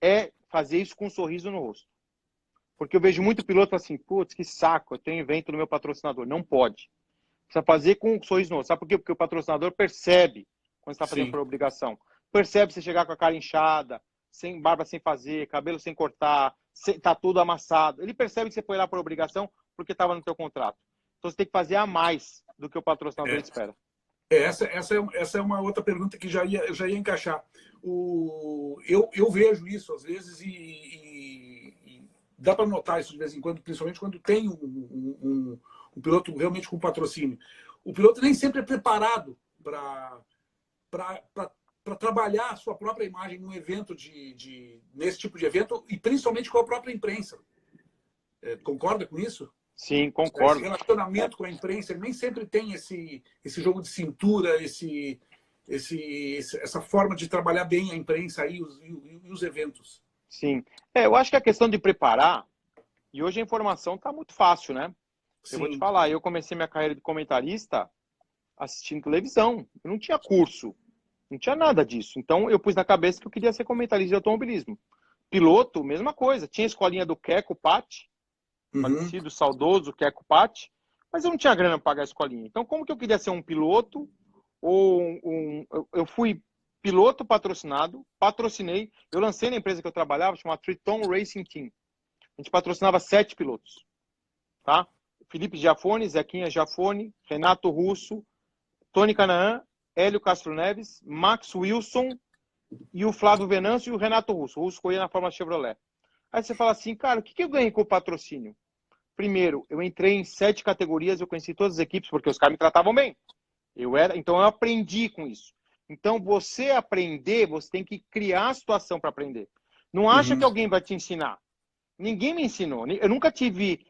é fazer isso com um sorriso no rosto. Porque eu vejo muito piloto assim, putz, que saco, eu tenho evento no meu patrocinador. Não pode. Precisa fazer com um sorriso no rosto. Sabe por quê? Porque o patrocinador percebe quando você está fazendo por obrigação. Percebe você chegar com a cara inchada, sem barba sem fazer, cabelo sem cortar, tá tudo amassado. Ele percebe que você foi lá por obrigação porque estava no teu contrato. Então você tem que fazer a mais do que o patrocinador espera. Essa é uma outra pergunta que eu já ia encaixar. Eu vejo isso às vezes e dá para notar isso de vez em quando, principalmente quando tem um piloto realmente com patrocínio. O piloto nem sempre é preparado para trabalhar a sua própria imagem num evento nesse tipo de evento e principalmente com a própria imprensa. Concorda com isso? Sim, concordo. Esse relacionamento com a imprensa, ele nem sempre tem esse jogo de cintura, essa forma de trabalhar bem a imprensa e os eventos. Sim. Eu acho que a questão de preparar, e hoje a informação está muito fácil, né? Sim. Eu vou te falar, eu comecei minha carreira de comentarista assistindo televisão. Eu não tinha curso, não tinha nada disso. Então eu pus na cabeça que eu queria ser comentarista de automobilismo. Piloto, mesma coisa. Tinha a escolinha do Queco Patti, falecido, saudoso Queco Patti, mas eu não tinha grana para pagar a escolinha. Então como que eu queria ser um piloto? Eu fui piloto patrocinado, patrocinei. Eu lancei na empresa que eu trabalhava, chamada Triton Racing Team. A gente patrocinava 7 pilotos. Tá? Felipe Giafone, Zequinha Giafone, Renato Russo, Tony Canaan, Hélio Castro Neves, Max Wilson e o Flávio Venâncio e o Renato Russo. O Russo corria na Fórmula Chevrolet. Aí você fala assim, cara, o que eu ganhei com o patrocínio? Primeiro, eu entrei em 7 categorias, eu conheci todas as equipes, porque os caras me tratavam bem. Então eu aprendi com isso. Então você aprender, você tem que criar a situação para aprender. Não acha que alguém vai te ensinar. Ninguém me ensinou. Eu nunca tive,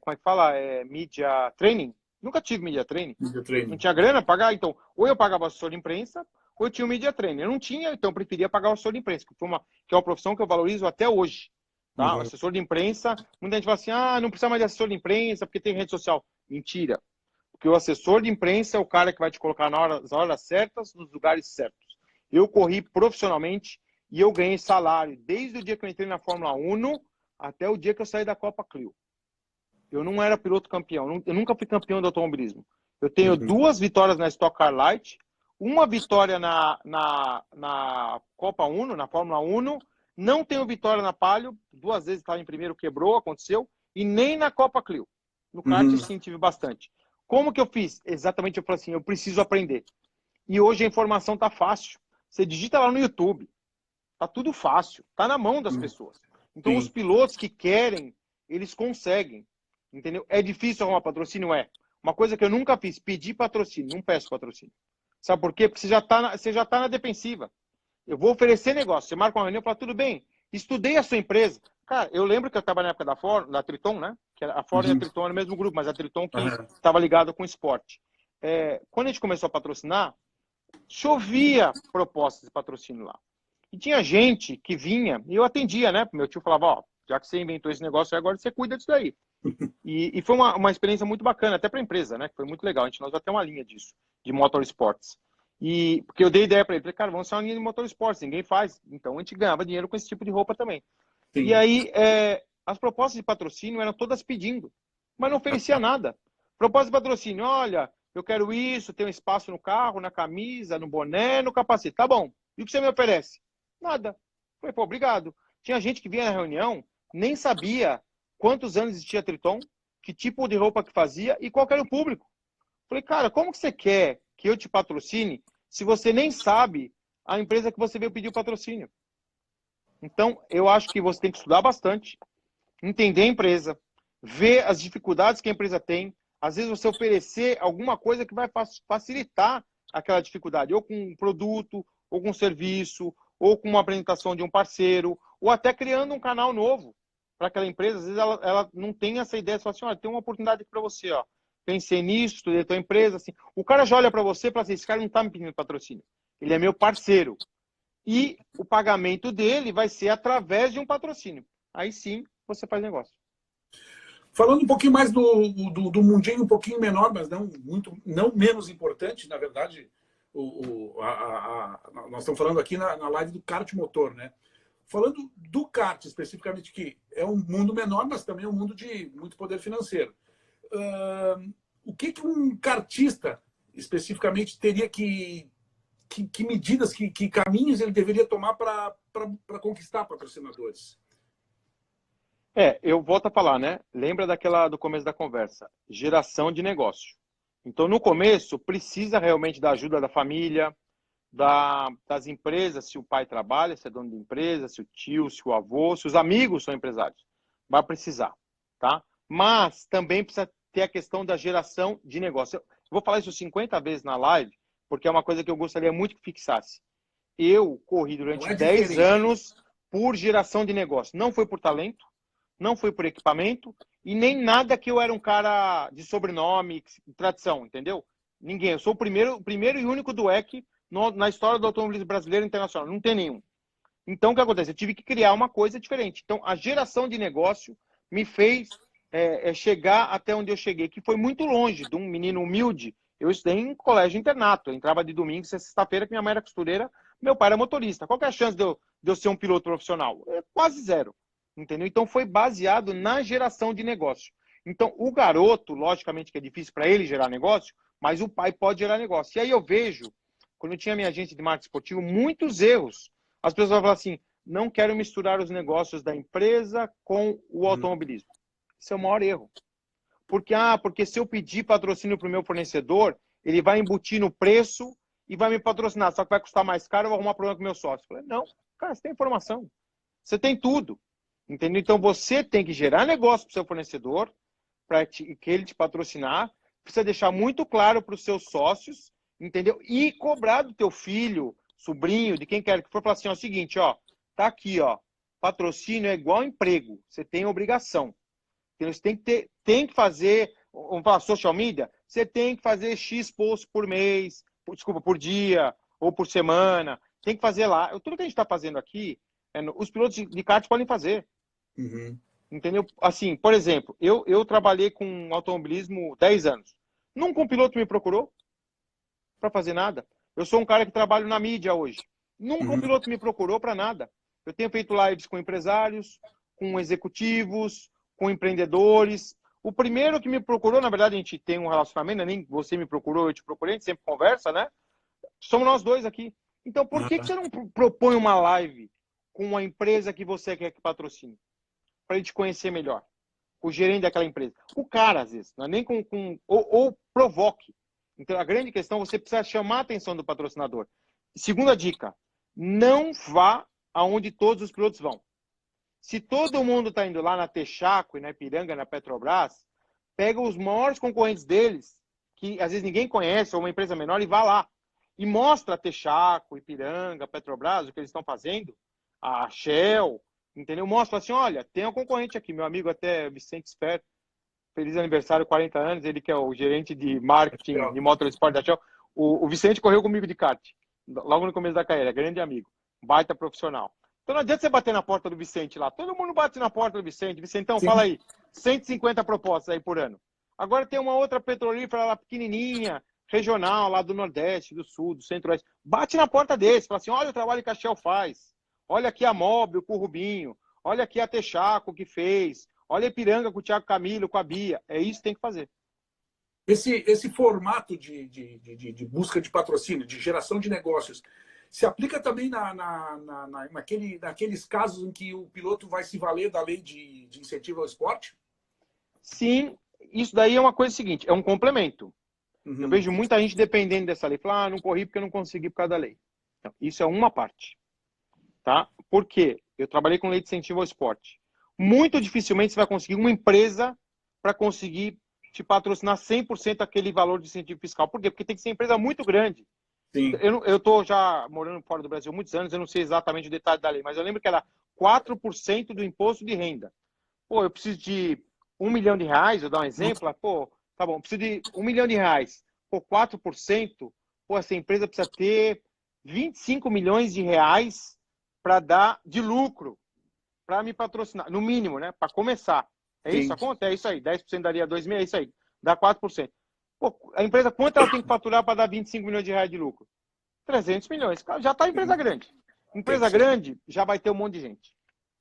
como é que fala? Media training. Nunca tive media training. Não tinha grana para pagar, então ou eu pagava assessor de imprensa, ou eu tinha um media training. Eu não tinha, então eu preferia pagar o assessor de imprensa, que é uma profissão que eu valorizo até hoje. Tá? Assessor de imprensa, muita gente fala assim, não precisa mais de assessor de imprensa, porque tem rede social. Mentira. Porque o assessor de imprensa é o cara que vai te colocar nas horas certas, nos lugares certos. Eu corri profissionalmente e eu ganhei salário desde o dia que eu entrei na Fórmula 1 até o dia que eu saí da Copa Clio. Eu não era piloto campeão, eu nunca fui campeão do automobilismo. Eu tenho 2 vitórias na Stock Car Light, uma vitória na Copa 1, na Fórmula 1, não tenho vitória na Palio, 2 vezes estava em primeiro, quebrou, aconteceu, e nem na Copa Clio. No kart, sim, tive bastante. Como que eu fiz? Exatamente, eu falei assim, eu preciso aprender. E hoje a informação tá fácil. Você digita lá no YouTube. Tá tudo fácil. Tá na mão das pessoas. Então, os pilotos que querem, eles conseguem. Entendeu? É difícil arrumar patrocínio? É. Uma coisa que eu nunca fiz, pedir patrocínio. Não peço patrocínio. Sabe por quê? Porque você já tá na defensiva. Eu vou oferecer negócio. Você marca uma reunião e fala, tudo bem, estudei a sua empresa. Cara, eu lembro que eu estava na época da Triton, né? Que a Ford e a Triton era o mesmo grupo, mas a Triton que estava ligada com o esporte. Quando a gente começou a patrocinar, chovia propostas de patrocínio lá. E tinha gente que vinha, e eu atendia, né? Meu tio falava, já que você inventou esse negócio, agora você cuida disso daí. E foi uma experiência muito bacana, até para a empresa, né? Que foi muito legal. Nós até uma linha disso, de motorsports. Porque eu dei ideia para ele, falei, cara, vamos ser uma linha de motorsports, ninguém faz. Então a gente ganhava dinheiro com esse tipo de roupa também. Sim. E aí, as propostas de patrocínio eram todas pedindo, mas não oferecia nada. Proposta de patrocínio, olha, eu quero isso, tenho espaço no carro, na camisa, no boné, no capacete. Tá bom. E o que você me oferece? Nada. Falei, pô, obrigado. Tinha gente que vinha na reunião, nem sabia quantos anos existia a Triton, que tipo de roupa que fazia e qual era o público. Falei, cara, como que você quer que eu te patrocine se você nem sabe a empresa que você veio pedir o patrocínio? Então, eu acho que você tem que estudar bastante, entender a empresa, ver as dificuldades que a empresa tem. Às vezes você oferecer alguma coisa que vai facilitar aquela dificuldade, ou com um produto, ou com um serviço, ou com uma apresentação de um parceiro, ou até criando um canal novo para aquela empresa. Às vezes ela não tem essa ideia, você fala assim, olha, tem uma oportunidade para você, ó. Pensei nisso, estudei a tua empresa, assim. O cara já olha para você e fala assim, esse cara não está me pedindo patrocínio, ele é meu parceiro. E o pagamento dele vai ser através de um patrocínio. Aí sim, você faz negócio. Falando um pouquinho mais do mundinho, um pouquinho menor, mas não menos importante, na verdade, nós estamos falando aqui na live do kart motor, né? Falando do kart especificamente, que é um mundo menor, mas também é um mundo de muito poder financeiro. O que um kartista especificamente teria que medidas, que caminhos ele deveria tomar para conquistar patrocinadores? Eu volto a falar, né? Lembra do começo da conversa, geração de negócio. Então, no começo, precisa realmente da ajuda da família, das empresas, se o pai trabalha, se é dono de empresa, se o tio, se o avô, se os amigos são empresários. Vai precisar, tá? Mas também precisa ter a questão da geração de negócio. Eu vou falar isso 50 vezes na live, porque é uma coisa que eu gostaria muito que fixasse. Eu corri Não durante é 10 diferente. anos por geração de negócio. Não foi por talento, não foi por equipamento e nem nada que eu era um cara de sobrenome, tradição, entendeu? Ninguém. Eu sou o primeiro e único do EC na história do automobilismo brasileiro e internacional. Não tem nenhum. Então, o que acontece? Eu tive que criar uma coisa diferente. Então, a geração de negócio me fez chegar até onde eu cheguei, que foi muito longe de um menino humilde. Eu estudei em colégio internato. Eu entrava de domingo, sexta-feira, que minha mãe era costureira, meu pai era motorista. Qual que é a chance de eu ser um piloto profissional? É quase zero. Entendeu? Então, foi baseado na geração de negócio. Então, o garoto, logicamente que é difícil para ele gerar negócio, mas o pai pode gerar negócio. E aí eu vejo, quando eu tinha minha agência de marketing esportivo, muitos erros. As pessoas vão falar assim, não quero misturar os negócios da empresa com o automobilismo. Esse é o maior erro. Porque se eu pedir patrocínio para o meu fornecedor, ele vai embutir no preço e vai me patrocinar. Só que vai custar mais caro, eu vou arrumar problema com o meu sócio. Eu falei, não, cara, você tem informação. Você tem tudo. Entendeu? Então você tem que gerar negócio para o seu fornecedor, para que ele te patrocinar. Precisa deixar muito claro para os seus sócios, entendeu? E cobrar do teu filho, sobrinho, de quem quer que for, falar assim, ó, é o seguinte, ó, tá aqui, ó, patrocínio é igual emprego, você tem obrigação. Você tem que fazer, vamos falar, social media, você tem que fazer X posts por mês, por dia, ou por semana, tem que fazer lá. Tudo que a gente está fazendo aqui, os pilotos de kart podem fazer. Uhum. Entendeu? Assim, por exemplo, eu trabalhei com automobilismo 10 anos. Nunca um piloto me procurou para fazer nada. Eu sou um cara que trabalho na mídia hoje. Nunca um Uhum. piloto me procurou para nada. Eu tenho feito lives com empresários, com executivos, com empreendedores. O primeiro que me procurou, na verdade, a gente tem um relacionamento, nem você me procurou, eu te procurei, a gente sempre conversa, né? Somos nós dois aqui. Então, por que você não propõe uma live com uma empresa que você quer que patrocine? Para a gente conhecer melhor. O gerente daquela empresa. O cara, às vezes, não é nem ou provoque. Então, a grande questão, você precisa chamar a atenção do patrocinador. Segunda dica, não vá aonde todos os pilotos vão. Se todo mundo está indo lá na Texaco e na Ipiranga, na Petrobras, pega os maiores concorrentes deles, que às vezes ninguém conhece, ou uma empresa menor, e vá lá. E mostra a Texaco, Ipiranga, Petrobras, o que eles estão fazendo, a Shell, entendeu? Mostra assim, olha, tem um concorrente aqui, meu amigo até Vicente Sper, feliz aniversário, 40 anos, ele que é o gerente de marketing de motorsport da Shell. O Vicente correu comigo de kart, logo no começo da carreira, grande amigo, baita profissional. Então não adianta você bater na porta do Vicente lá, todo mundo bate na porta do Vicente. Vicentão, Sim. fala aí, 150 propostas aí por ano. Agora tem uma outra petrolífera lá pequenininha, regional, lá do Nordeste, do Sul, do Centro-Oeste. Bate na porta desse, fala assim, olha o trabalho que a Shell faz. Olha aqui a Mobil com o Rubinho. Olha aqui a Texaco que fez. Olha a Ipiranga com o Thiago Camilo, com a Bia. É isso que tem que fazer. Esse formato de busca de patrocínio, de geração de negócios, se aplica também naqueles casos em que o piloto vai se valer da lei de incentivo ao esporte? Sim, isso daí é uma coisa seguinte, é um complemento. Uhum. Eu vejo muita gente dependendo dessa lei. Fala, não corri porque eu não consegui por causa da lei. Então, isso é uma parte. Tá? Por quê? Eu trabalhei com lei de incentivo ao esporte. Muito dificilmente você vai conseguir uma empresa para conseguir te patrocinar 100% aquele valor de incentivo fiscal. Por quê? Porque tem que ser uma empresa muito grande. Sim. Eu estou já morando fora do Brasil há muitos anos, eu não sei exatamente o detalhe da lei, mas eu lembro que era 4% do imposto de renda. Pô, eu preciso de R$ 1 milhão, vou dar um exemplo. Pô, tá bom, eu preciso de R$ 1 milhão. Pô, 4%, pô, essa empresa precisa ter R$ 25 milhões para dar de lucro, para me patrocinar, no mínimo, né? Para começar. É isso Sim. a conta? É isso aí. 10% daria 2 mil, é isso aí. Dá 4%. Pô, a empresa, quanto ela tem que faturar para dar R$ 25 milhões de lucro? 300 milhões. Já está empresa grande. Empresa grande, já vai ter um monte de gente.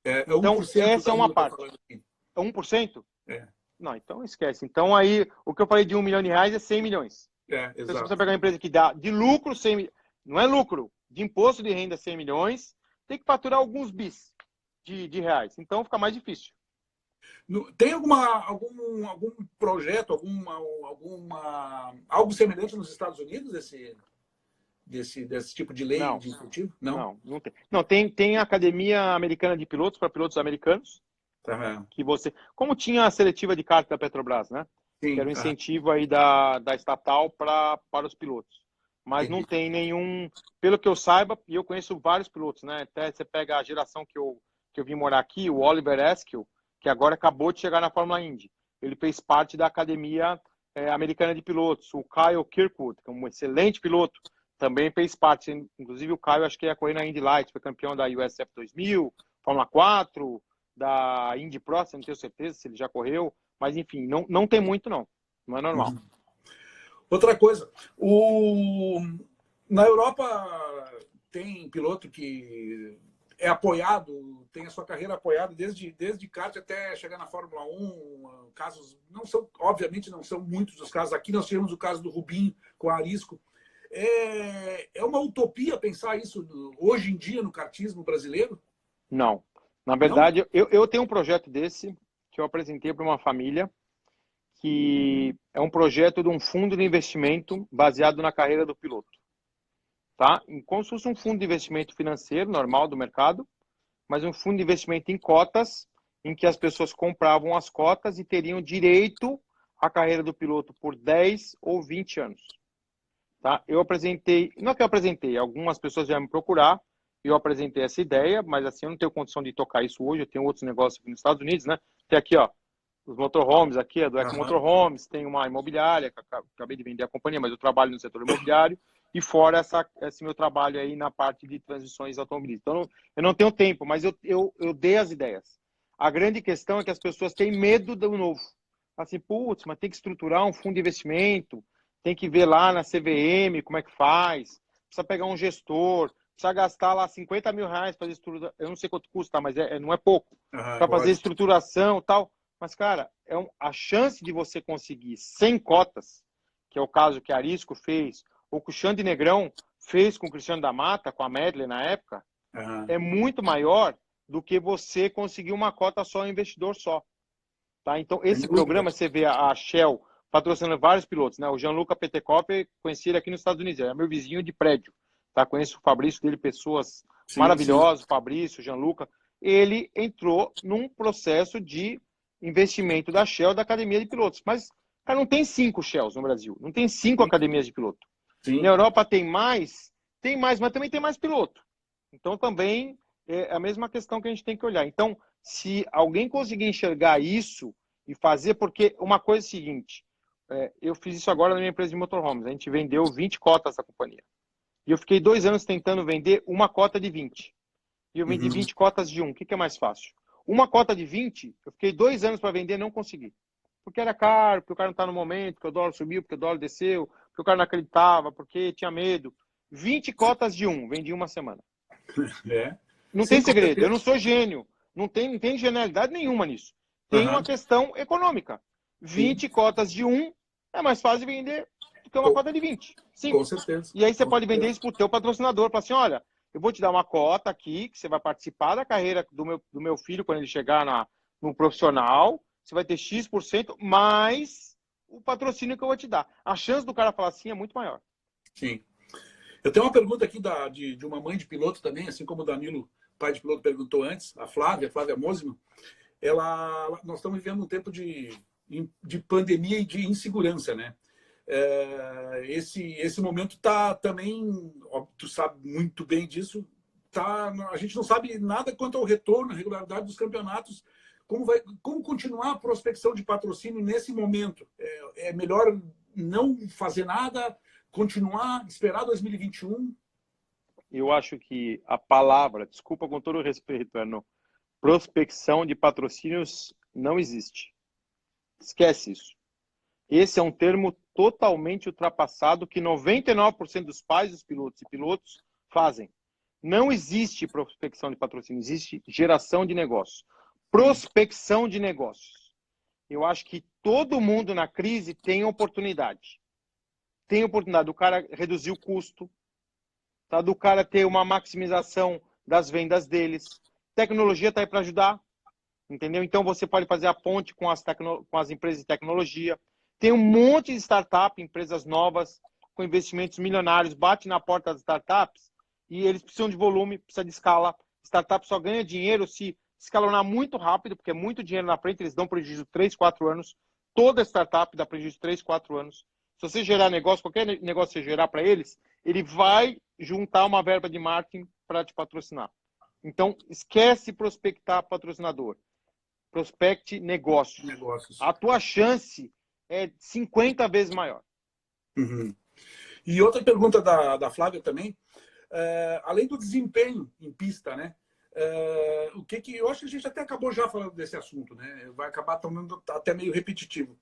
É então, 1% essa é uma tá parte. falando aqui. É 1%? É. Não, então esquece. Então aí, o que eu falei de R$ 1 milhão é 100 milhões. Então, se exato. você pegar uma empresa que dá de lucro 100 milhões, não é lucro, de imposto de renda 100 milhões, tem que faturar alguns bis de reais. Então fica mais difícil. Tem algum projeto, algo semelhante nos Estados Unidos, desse tipo de lei Não, de incentivo? Não? não tem. Não, tem a Academia Americana de Pilotos para pilotos americanos, Tá. que você... Como tinha a seletiva de kart da Petrobras, né? Que Sim, era um incentivo aí da estatal para os pilotos. Mas não entendi. tem nenhum... Pelo que eu saiba, e eu conheço vários pilotos, né? Até você pega a geração que eu vim morar aqui, o Oliver Askew, que agora acabou de chegar na Fórmula Indy. Ele fez parte da Academia Americana de Pilotos. O Kyle Kirkwood, que é um excelente piloto, também fez parte. Inclusive o Kyle, acho que ia correr na Indy Lights, foi campeão da USF 2000, Fórmula 4, da Indy Pro, não tenho certeza se ele já correu. Mas, enfim, não tem muito, não. Não é normal. Outra coisa, na Europa tem piloto que é apoiado, tem a sua carreira apoiada desde kart até chegar na Fórmula 1. Casos não são, obviamente, não são muitos os casos. Aqui nós tivemos o caso do Rubinho com a Arisco. É uma utopia pensar isso hoje em dia no kartismo brasileiro? Não. Na Não? verdade, eu tenho um projeto desse que eu apresentei para uma família, que é um projeto de um fundo de investimento baseado na carreira do piloto. Tá? Como se fosse um fundo de investimento financeiro normal do mercado, mas um fundo de investimento em cotas, em que as pessoas compravam as cotas e teriam direito à carreira do piloto por 10 ou 20 anos. Tá? Eu apresentei, não é que eu apresentei, algumas pessoas já me procurar, eu apresentei essa ideia, mas assim, eu não tenho condição de tocar isso hoje, eu tenho outros negócios aqui nos Estados Unidos, né? Tem aqui, ó, os motorhomes aqui, a do Eco Motorhomes, tem uma imobiliária, que acabei de vender a companhia, mas eu trabalho no setor imobiliário, e fora esse meu trabalho aí na parte de transições automobilísticas. Então, eu não tenho tempo, mas eu dei as ideias. A grande questão é que as pessoas têm medo do novo. Assim, putz, mas tem que estruturar um fundo de investimento, tem que ver lá na CVM como é que faz, precisa pegar um gestor, precisa gastar lá 50 mil reais para fazer estrutura. Eu não sei quanto custa, mas não é pouco. Para fazer Lógico. estruturação e tal. Mas, cara, a chance de você conseguir 100 cotas, que é o caso que a Arisco fez, ou que o Xande Negrão fez com o Cristiano da Mata, com a Medley na época, é muito maior do que você conseguir uma cota só, um investidor só. Tá? Então, esse programa, você vê a Shell patrocinando vários pilotos, né? O Gianluca Petekoff, conheci ele aqui nos Estados Unidos, é meu vizinho de prédio. Tá? Conheço o Fabrício dele, pessoas maravilhosas, Fabrício, Gianluca. Ele entrou num processo de investimento da Shell, da Academia de Pilotos. Mas, cara, não tem 5 Shells no Brasil, não tem 5 academias de piloto. Sim. Na Europa tem mais, mas também tem mais piloto. Então, também é a mesma questão que a gente tem que olhar. Então, se alguém conseguir enxergar isso e fazer, porque uma coisa é a seguinte, eu fiz isso agora na minha empresa de motorhomes, a gente vendeu 20 cotas da companhia. E eu fiquei 2 anos tentando vender uma cota de 20. E eu vendi 20 cotas de um. O que é mais fácil? Uma cota de 20, eu fiquei 2 anos para vender e não consegui. Porque era caro, porque o cara não está no momento, porque o dólar subiu, porque o dólar desceu, porque o cara não acreditava, porque tinha medo. 20 cotas de um, vendi uma semana. Não tem segredo, eu não sou gênio. Não tem genialidade nenhuma nisso. Tem uma questão econômica. 20 cotas de um é mais fácil de vender do que uma cota de 20. Com certeza. E aí você pode vender isso para o teu patrocinador. Fala assim, olha, eu vou te dar uma cota aqui, que você vai participar da carreira do meu filho quando ele chegar no profissional. Você vai ter X%, mais o patrocínio que eu vou te dar. A chance do cara falar assim é muito maior. Sim. Eu tenho uma pergunta aqui de uma mãe de piloto também, assim como o Danilo, pai de piloto, perguntou antes, a Flávia Mosimo. Nós estamos vivendo um tempo de pandemia e de insegurança, né? Esse momento está também, ó, tu sabe muito bem disso, a gente não sabe nada quanto ao retorno, à regularidade dos campeonatos, como continuar a prospecção de patrocínio nesse momento. É melhor não fazer nada, continuar, esperar 2021? Eu acho que a palavra, desculpa com todo o respeito, Arno, prospecção de patrocínios não existe. Esquece isso. Esse é um termo totalmente ultrapassado que 99% dos pais dos pilotos e pilotos fazem. Não existe prospecção de patrocínio, existe geração de negócios. Prospecção de negócios. Eu acho que todo mundo na crise tem oportunidade. Tem oportunidade do cara reduzir o custo, tá? Do cara ter uma maximização das vendas deles. Tecnologia está aí para ajudar. entendeu? Então você pode fazer a ponte com as empresas de tecnologia. Tem um monte de startup, empresas novas, com investimentos milionários, bate na porta das startups e eles precisam de volume, precisa de escala. Startup só ganha dinheiro se escalonar muito rápido, porque é muito dinheiro na frente, eles dão prejuízo 3, 4 anos. Toda startup dá prejuízo 3, 4 anos. Se você gerar negócio, qualquer negócio que você gerar para eles, ele vai juntar uma verba de marketing para te patrocinar. Então, esquece prospectar patrocinador. Prospecte negócios. Negócios. A tua chance é 50 vezes maior. Uhum. E outra pergunta da Flávia também, além do desempenho em pista, né? O que eu acho que a gente até acabou já falando desse assunto, né? Vai acabar tornando até meio repetitivo.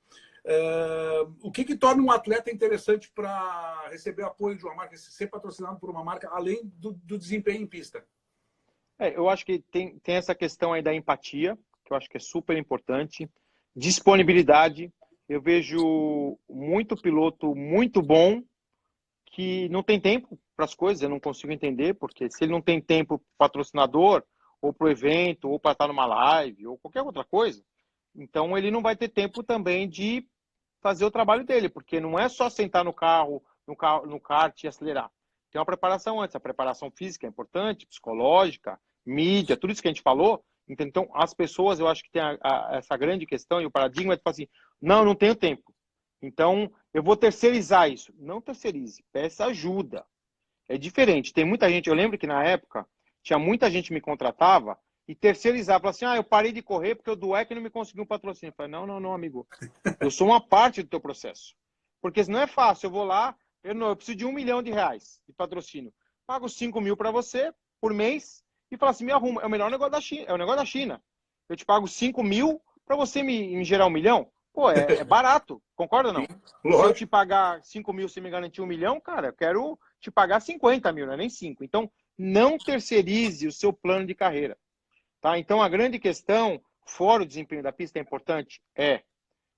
O que torna um atleta interessante para receber apoio de uma marca, ser patrocinado por uma marca, além do desempenho em pista? Eu acho que tem essa questão aí da empatia, que eu acho que é super importante. Disponibilidade. Eu vejo muito piloto muito bom que não tem tempo para as coisas, eu não consigo entender, porque se ele não tem tempo para o patrocinador, ou para o evento, ou para estar numa live, ou qualquer outra coisa, então ele não vai ter tempo também de fazer o trabalho dele, porque não é só sentar no carro, no kart e acelerar. Tem uma preparação antes, a preparação física é importante, psicológica, mídia, tudo isso que a gente falou. Então, as pessoas, eu acho que tem essa grande questão e o paradigma é de falar assim, não tenho tempo. Então, eu vou terceirizar isso. Não terceirize, peça ajuda. É diferente. Tem muita gente, eu lembro que na época, tinha muita gente que me contratava e terceirizava. Falava assim, eu parei de correr porque o Dueck não me conseguiu um patrocínio. Eu falei, não, amigo. Eu sou uma parte do teu processo. Porque não é fácil. Eu vou lá, eu preciso de R$1 milhão de patrocínio. Pago 5 mil para você por mês e falo assim, me arruma. É o melhor negócio da China. É o negócio da China. Eu te pago 5 mil para você me gerar 1 milhão. Pô, é barato. Concorda ou não? Se eu te pagar 5 mil sem me garantir 1 milhão, cara, eu quero te pagar 50 mil, não é nem 5. Então, não terceirize o seu plano de carreira. Tá? Então, a grande questão, fora o desempenho da pista é importante?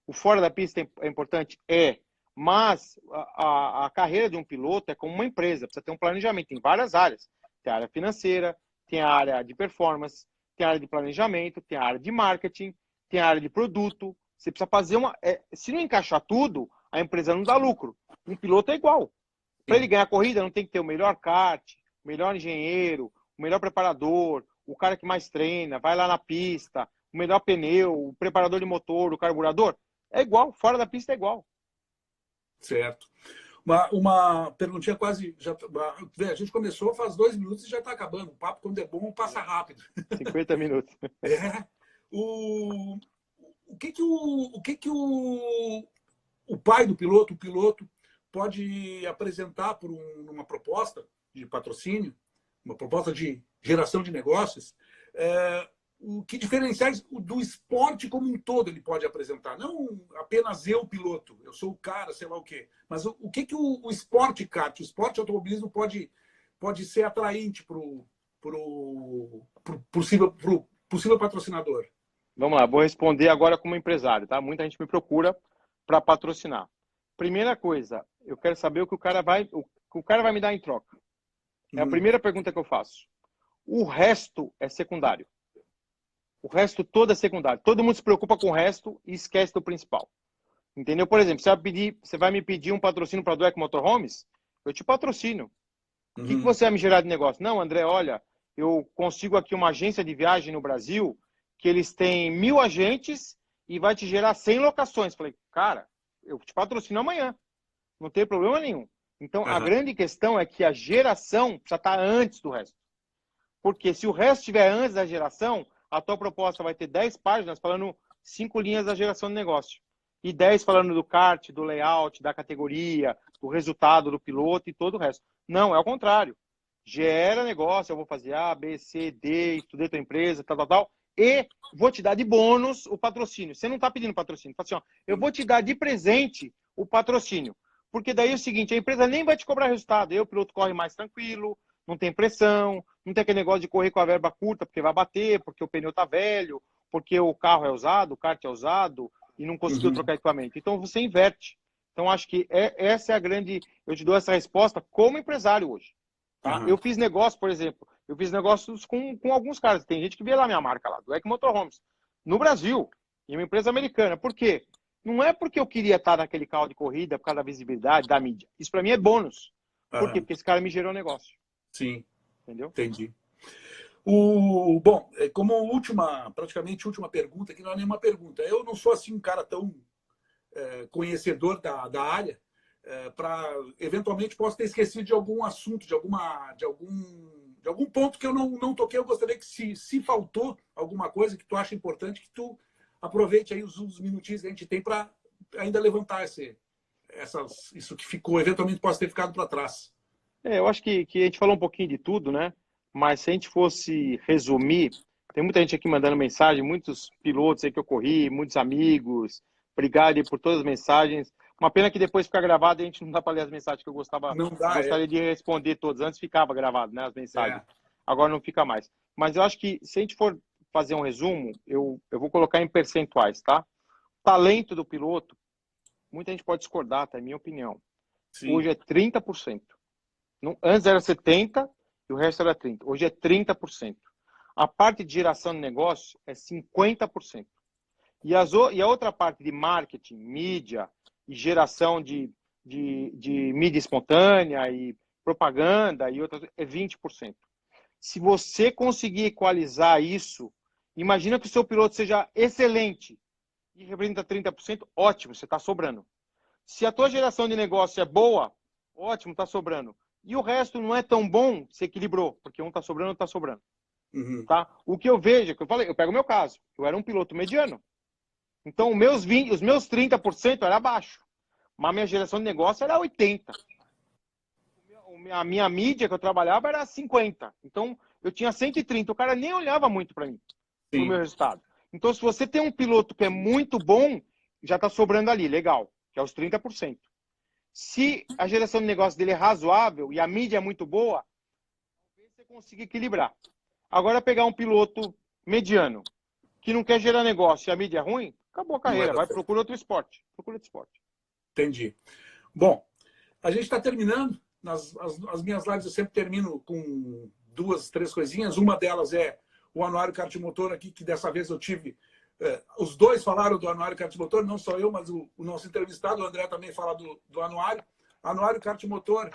O fora da pista é importante? Mas a carreira de um piloto é como uma empresa, precisa ter um planejamento em várias áreas. Tem a área financeira, tem a área de performance, tem a área de planejamento, tem a área de marketing, tem a área de produto. Você precisa fazer se não encaixar tudo, a empresa não dá lucro. Um piloto é igual. Para ele ganhar a corrida, não tem que ter o melhor kart, o melhor engenheiro, o melhor preparador, o cara que mais treina, vai lá na pista, o melhor pneu, o preparador de motor, o carburador. É igual, fora da pista é igual. Certo. Uma perguntinha quase... a gente começou faz 2 minutos e já está acabando. O papo, quando é bom, passa rápido. 50 minutos. O que o pai do piloto, o piloto, pode apresentar por uma proposta de patrocínio, uma proposta de geração de negócios, o que diferenciais do esporte como um todo ele pode apresentar? Não apenas eu, piloto, eu sou o cara, sei lá o quê, mas o que o esporte kart, o esporte automobilismo pode ser atraente para o possível patrocinador? Vamos lá, vou responder agora como empresário, tá? Muita gente me procura para patrocinar. Primeira coisa, eu quero saber o que o cara vai me dar em troca. É a primeira pergunta que eu faço. O resto é secundário. O resto todo é secundário. Todo mundo se preocupa com o resto e esquece do principal. Entendeu? Por exemplo, você vai me pedir um patrocínio para a Dueck Motorhomes? Eu te patrocino. O que você vai me gerar de negócio? Não, André, olha, eu consigo aqui uma agência de viagem no Brasil que eles têm 1000 agentes e vai te gerar 100 locações. Falei, cara, eu te patrocino amanhã. Não tem problema nenhum. Então, a grande questão é que a geração precisa estar antes do resto. Porque se o resto estiver antes da geração, a tua proposta vai ter 10 páginas falando 5 linhas da geração de negócio. E 10 falando do kart, do layout, da categoria, do resultado do piloto e todo o resto. Não, é o contrário. Gera negócio, eu vou fazer A, B, C, D, estudei tua empresa, tal. E vou te dar de bônus o patrocínio. Você não está pedindo patrocínio. Fala assim, ó, eu vou te dar de presente o patrocínio. Porque daí é o seguinte, a empresa nem vai te cobrar resultado. Aí o piloto corre mais tranquilo, não tem pressão, não tem aquele negócio de correr com a verba curta porque vai bater, porque o pneu está velho, porque o carro é usado, o kart é usado e não conseguiu trocar equipamento. Então você inverte. Então acho que essa é a grande... Eu te dou essa resposta como empresário hoje. Tá? Eu fiz negócio, por exemplo, eu fiz negócios com alguns caras. Tem gente que vê lá minha marca lá, do Dueck Motorhomes. no Brasil, em uma empresa americana. Por quê? Não é porque eu queria estar naquele carro de corrida por causa da visibilidade, da mídia. Isso para mim é bônus. Por quê? Aham. Porque esse cara me gerou negócio. Sim, Entendeu? entendi. Bom, como praticamente última pergunta, que não é nenhuma pergunta. Eu não sou assim um cara tão conhecedor da área, para eventualmente posso ter esquecido de algum assunto, de algum ponto que eu não toquei. Eu gostaria que, se faltou alguma coisa que tu acha importante, que tu aproveite aí os minutinhos que a gente tem para ainda levantar isso que ficou, eventualmente possa ter ficado para trás. Eu acho que a gente falou um pouquinho de tudo, né? Mas se a gente fosse resumir, tem muita gente aqui mandando mensagem, muitos pilotos aí que eu corri, muitos amigos. Obrigado aí por todas as mensagens. Uma pena que depois fica gravado e a gente não dá para ler as mensagens que eu Não dá, gostaria de responder todas. Antes ficava gravado, né, as mensagens. é. Agora não fica mais. Mas eu acho que se a gente for fazer um resumo, eu vou colocar em percentuais, tá? Talento do piloto, muita gente pode discordar, tá? É minha opinião. Sim. Hoje é 30%. Antes era 70% e o resto era 30%. Hoje é 30%. A parte de geração de negócio é 50%. E a outra parte de marketing, mídia e geração de mídia espontânea e propaganda e outras é 20%. Se você conseguir equalizar isso, imagina que o seu piloto seja excelente e representa 30%, ótimo, você está sobrando. Se a tua geração de negócio é boa, ótimo, está sobrando. E o resto não é tão bom, se equilibrou, porque um está sobrando, outro está sobrando. Uhum. Tá? O que eu vejo, que eu falei, eu pego o meu caso, eu era um piloto mediano. Então, os meus 30% era baixo, mas a minha geração de negócio era 80%. A minha mídia que eu trabalhava era 50%. Então, eu tinha 130%. O cara nem olhava muito para mim, para o meu Sim. resultado. Então, se você tem um piloto que é muito bom, já está sobrando ali, legal, que é os 30%. Se a geração de negócio dele é razoável e a mídia é muito boa, talvez você consiga equilibrar. Agora, pegar um piloto mediano, que não quer gerar negócio e a mídia é ruim, acabou a Não vai carreira. dar Vai, certo. procura outro esporte. Procura outro esporte. Entendi. Bom, a gente está terminando. As minhas lives eu sempre termino com 2, 3 coisinhas. Uma delas é o Anuário Kart Motor aqui, que dessa vez eu tive... os dois falaram do Anuário Kart Motor, não só eu, mas o nosso entrevistado, o André, também fala do Anuário. Anuário Kart Motor,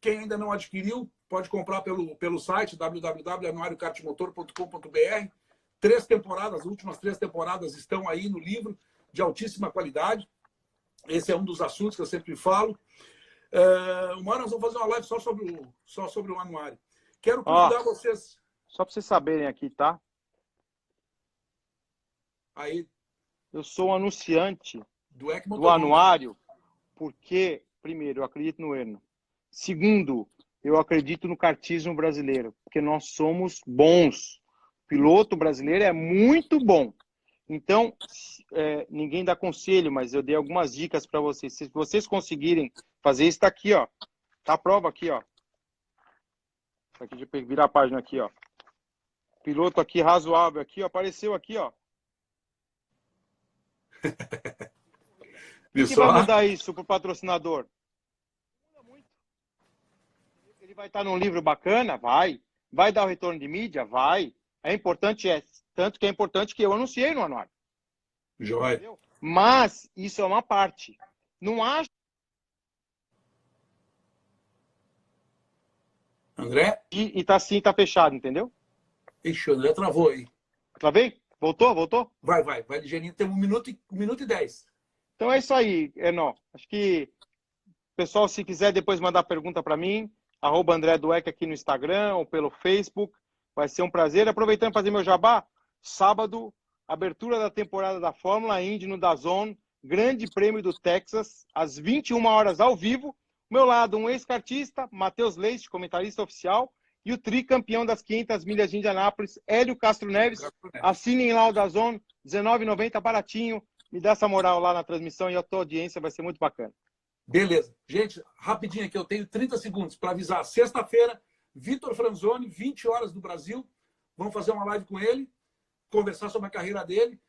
quem ainda não adquiriu, pode comprar pelo site www.anuariokartmotor.com.br. 3 temporadas, as últimas 3 temporadas estão aí no livro, de altíssima qualidade. Esse é um dos assuntos que eu sempre falo. Uma hora nós vamos fazer uma live só sobre o anuário. Quero convidar vocês... Só para vocês saberem aqui, tá? Aí, eu sou um anunciante do anuário porque, primeiro, eu acredito no Erno. Segundo, eu acredito no kartismo brasileiro, porque nós somos bons. O piloto brasileiro é muito bom. Então, ninguém dá conselho, mas eu dei algumas dicas para vocês. Se vocês conseguirem fazer isso, está aqui, ó. Tá a prova aqui, ó. Isso aqui, deixa eu virar a página aqui, ó. Piloto aqui razoável aqui, ó. Apareceu aqui, ó. Quem que vai mudar isso pro patrocinador? Muda muito. Ele vai estar num livro bacana? Vai. Vai dar o retorno de mídia? Vai. É importante, tanto que é importante que eu anunciei no anuário. Joia. Entendeu? Mas isso é uma parte. Não acho. André? E tá assim, tá fechado, entendeu? Ixi, o André travou aí. Travei? Voltou? Vai ligeirinho. Tem 1 minuto e 10. Então é isso aí, Enó. Acho que, pessoal, se quiser depois mandar pergunta para mim, @André Dweck aqui no Instagram ou pelo Facebook. Vai ser um prazer. Aproveitando para fazer meu jabá, sábado, abertura da temporada da Fórmula Indy no DAZN, Grande Prêmio do Texas, às 21 horas ao vivo. Meu lado, um ex-kartista, Matheus Leite, comentarista oficial, e o tricampeão das 500 milhas de Indianápolis, Hélio Castro Neves. Assinem lá o DAZN, R$19,90, baratinho. Me dá essa moral lá na transmissão e a tua audiência vai ser muito bacana. Beleza. Gente, rapidinho aqui, eu tenho 30 segundos para avisar. Sexta-feira, Vitor Franzoni, 20 horas do Brasil. Vamos fazer uma live com ele, conversar sobre a carreira dele.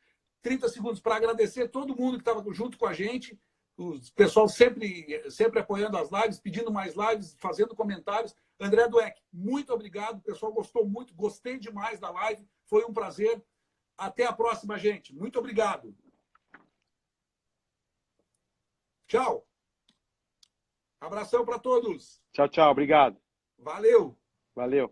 30 segundos para agradecer todo mundo que estava junto com a gente. O pessoal sempre apoiando as lives, pedindo mais lives, fazendo comentários. André Dweck, muito obrigado. O pessoal gostou muito, gostei demais da live. Foi um prazer. Até a próxima, gente. Muito obrigado. Tchau. Abração para todos. Tchau, tchau. Obrigado. Valeu. Valeu.